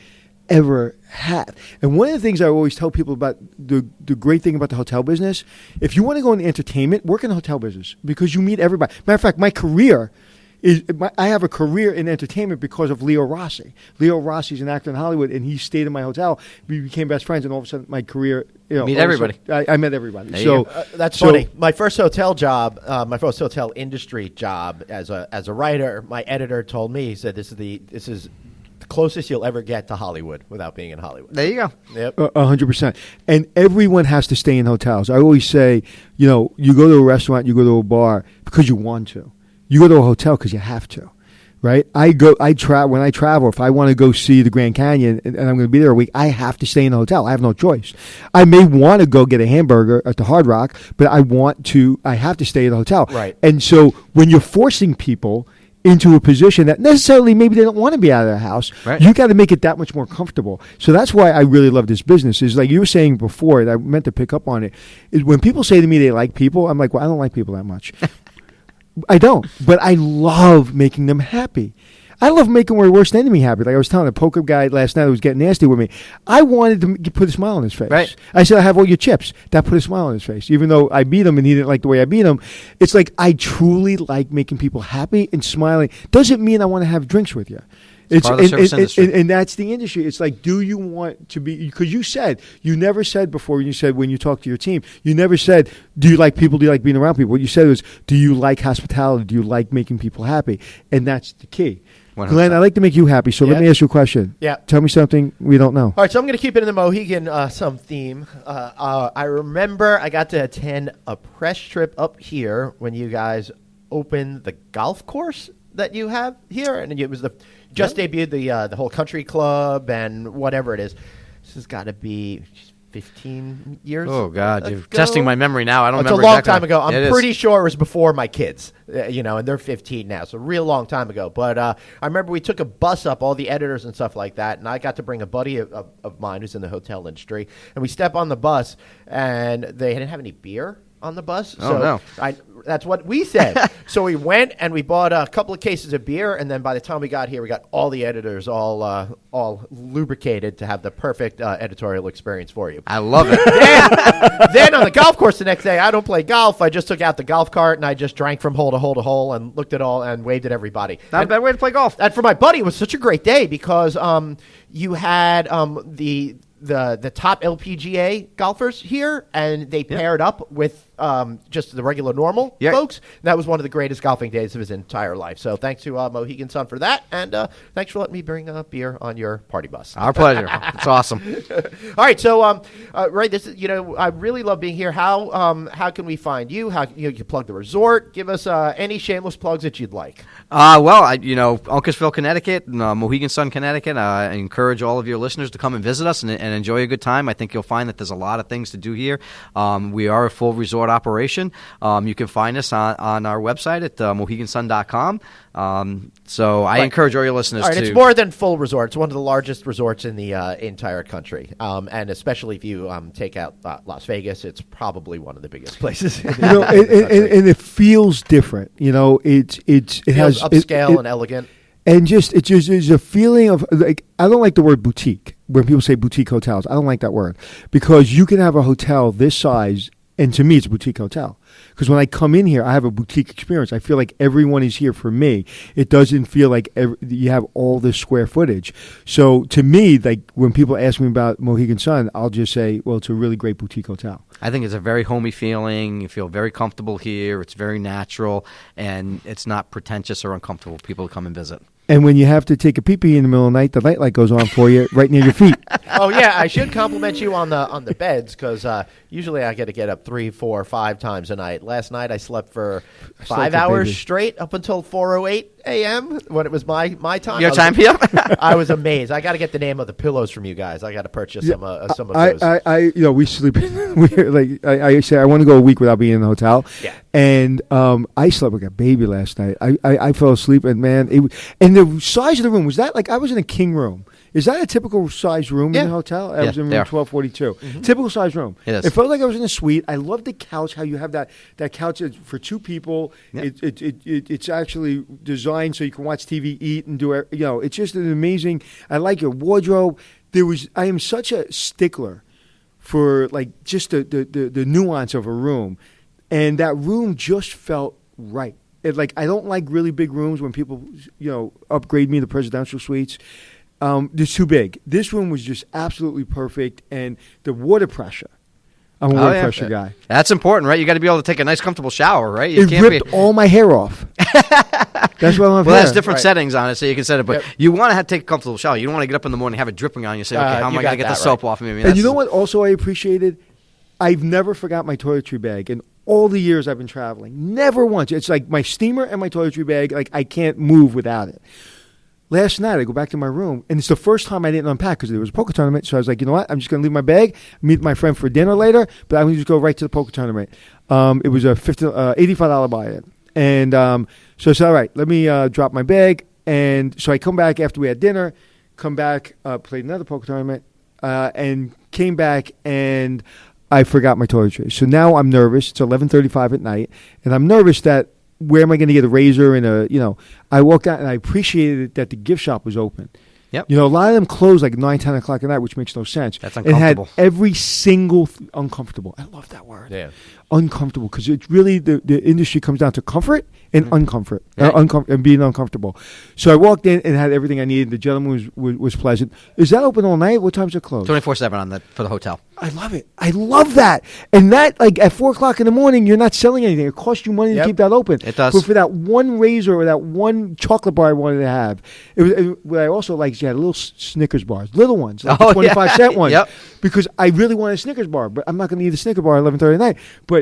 ever have. And one of the things I always tell people about the great thing about the hotel business, if you want to go into entertainment, work in the hotel business because you meet everybody. Matter of fact, my career. I have a career in entertainment because of Leo Rossi. Leo Rossi's an actor in Hollywood, and he stayed in my hotel. We became best friends, and all of a sudden, my career. Meet everybody. I met everybody. That's funny. My first hotel job, my first hotel industry job as a writer, my editor told me, he said, "This is the closest you'll ever get to Hollywood without being in Hollywood." There you go. Yep. 100%. And everyone has to stay in hotels. I always say, you go to a restaurant, you go to a bar because you want to. You go to a hotel because you have to, right? When I travel, if I want to go see the Grand Canyon and I'm going to be there a week, I have to stay in a hotel. I have no choice. I may want to go get a hamburger at the Hard Rock, but I have to stay at a hotel. Right. And so when you're forcing people into a position that necessarily maybe they don't want to be out of their house, right, you got to make it that much more comfortable. So that's why I really love this business. Is like you were saying before, and I meant to pick up on it, is when people say to me they like people, I'm like, well, I don't like people that much. I don't, but I love making them happy. I love making my worst enemy happy. Like I was telling a poker guy last night who was getting nasty with me. I wanted to put a smile on his face. Right. I said, I have all your chips. That put a smile on his face. Even though I beat him and he didn't like the way I beat him. It's like I truly like making people happy and smiling. Doesn't mean I want to have drinks with you. It's part of the service industry. And that's the industry. It's like, do you want to be, because you never said before, when you talk to your team, you never said, do you like people, do you like being around people? What you said was, do you like hospitality? Do you like making people happy? And that's the key. 100%. Glenn, I like to make you happy, so let me ask you a question. Yeah. Tell me something we don't know. All right, so I'm going to keep it in the Mohegan some theme. I remember I got to attend a press trip up here when you guys opened the golf course that you have here, and it was debuted the whole country club and whatever it is. This has got to be 15 years. Oh God, you're ago? testing my memory now. I don't remember. It's a long exactly. time ago. I'm pretty is. sure it was before my kids, and they're 15 now, so a real long time ago. But I remember we took a bus up, all the editors and stuff like that, and I got to bring a buddy of mine who's in the hotel industry, and we step on the bus, and they didn't have any beer. on the bus. Oh, no. That's what we said. So we went and we bought a couple of cases of beer, and then by the time we got here, we got all the editors all lubricated to have the perfect editorial experience for you. I love it. Then on the golf course the next day, I don't play golf. I just took out the golf cart and I just drank from hole to hole to hole and looked at all and waved at everybody. Not a bad way to play golf. And for my buddy, it was such a great day because you had the top LPGA golfers here, and they paired up with just the regular normal folks. That was one of the greatest golfing days of his entire life. So thanks to Mohegan Sun for that, and thanks for letting me bring beer on your party bus. Our pleasure. It's awesome. All right, so Ray, this is I really love being here. How can we find you? How you can plug the resort? Give us any shameless plugs that you'd like. Uncasville, Connecticut, Mohegan Sun, Connecticut. I encourage all of your listeners to come and visit us and enjoy a good time. I think you'll find that there's a lot of things to do here. We are a full resort operation. You can find us on our website at mohegansun.com. So I encourage all your listeners to... It's more than full resort. It's one of the largest resorts in the entire country. And especially if you take out Las Vegas, it's probably one of the biggest places. And it feels different. It has upscale and elegant. And there's a feeling of, like, I don't like the word boutique. When people say boutique hotels, I don't like that word. Because you can have a hotel this size, and to me, it's a boutique hotel. Because when I come in here, I have a boutique experience. I feel like everyone is here for me. It doesn't feel like you have all this square footage. So to me, like, when people ask me about Mohegan Sun, I'll just say, well, it's a really great boutique hotel. I think it's a very homey feeling. You feel very comfortable here. It's very natural, and it's not pretentious or uncomfortable for people to come and visit. And when you have to take a pee-pee in the middle of the night, the nightlight goes on for you right near your feet. Oh, yeah, I should compliment you on the beds, because usually I get to get up 3, 4, 5 times a night. Last night I slept for 5 hours straight up until 4:08 a.m. when it was my time. Your time here? I was amazed. I got to get the name of the pillows from you guys. I got to purchase some of those. We sleep. I say I want to go a week without being in the hotel. Yeah. And I slept like a baby last night. I fell asleep, and man, the size of the room was that like I was in a king room. Is that a typical size room in the hotel? I was in room 1242. Mm-hmm. Typical size room. It felt like I was in a suite. I love the couch. How you have that couch for 2 people. Yep. It's actually designed so you can watch TV, eat, and do. It's just an amazing. I like your wardrobe. I am such a stickler for like just the nuance of a room, and that room just felt right. I don't like really big rooms when people upgrade me to presidential suites. It's too big. This room was just absolutely perfect, and the water pressure. I'm a water pressure guy. That's important, right? You got to be able to take a nice, comfortable shower, right? It ripped all my hair off. That's why I'm there's different settings on it, so you can set it. But you want to take a comfortable shower. You don't want to get up in the morning and have it dripping on you. Say, okay, how am I going to get the soap off of me? And you know what? Also, I appreciated. I've never forgot my toiletry bag in all the years I've been traveling. Never once. It's like my steamer and my toiletry bag. Like I can't move without it. Last night, I go back to my room, and it's the first time I didn't unpack because there was a poker tournament. So I was like, you know what? I'm just going to leave my bag, meet my friend for dinner later, but I'm going to just go right to the poker tournament. It was a $85 buy-in. And so I said, all right, let me drop my bag. And so I come back after we had dinner, played another poker tournament, and came back, and I forgot my toiletries. So now I'm nervous. It's 11:35 at night, and I'm nervous that where am I going to get a razor and I walked out and I appreciated that the gift shop was open. Yep. A lot of them close like 9, 10 o'clock at night, which makes no sense. That's uncomfortable. It had every single uncomfortable. I love that word. Yeah. Uncomfortable, because it's really the industry comes down to comfort and uncomfort, and being uncomfortable. So I walked in and had everything I needed. The gentleman was pleasant. Is that open all night? What time's it closed? 24/7 for the hotel. I love it. I love that. And that, like, at 4 o'clock in the morning, you're not selling anything. It costs you money to keep that open. It does. But for that one razor or that one chocolate bar I wanted to have, what I also liked is you had little Snickers bars, little ones, like the 25-cent ones. Yep. Because I really want a Snickers bar, but I'm not going to eat a Snickers bar at 11:30 at night. But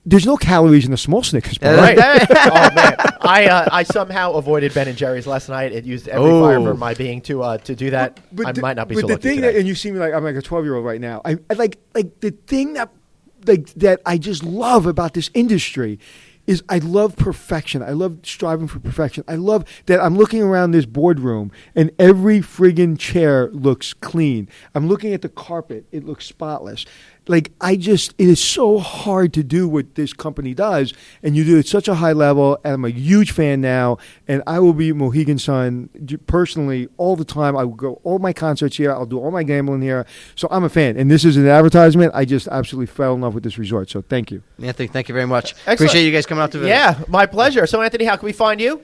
there's no calories in a small Snickers bar. Right. Oh, man. I somehow avoided Ben & Jerry's last night. It used every fiber of my being to do that. I might not be so lucky today. And you see me like I'm like a 12-year-old right now. I like the thing that I just love about this industry is I love perfection. I love striving for perfection. I love that I'm looking around this boardroom and every friggin' chair looks clean. I'm looking at the carpet. It looks spotless. Like, it is so hard to do what this company does, and you do it at such a high level, and I'm a huge fan now, and I will be Mohegan Sun personally all the time. I will go all my concerts here. I'll do all my gambling here. So I'm a fan, and this is an advertisement. I just absolutely fell in love with this resort, so thank you. Anthony, thank you very much. Excellent. Appreciate you guys coming out to visit. Yeah, my pleasure. So, Anthony, how can we find you?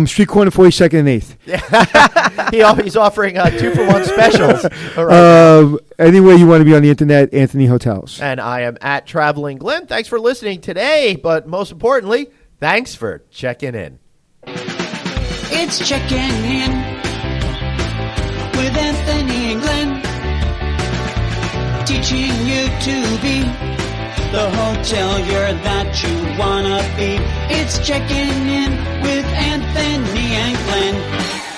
Street corner 42nd and 8th. He's offering 2-for-1 specials. Anywhere you want to be on the internet, Anthony Hotels. And I am at Traveling Glenn. Thanks for listening today, but most importantly, thanks for checking in. It's checking in with Anthony and Glenn, teaching you to be the hotelier that you wanna be. It's checking in with Anthony and Glenn.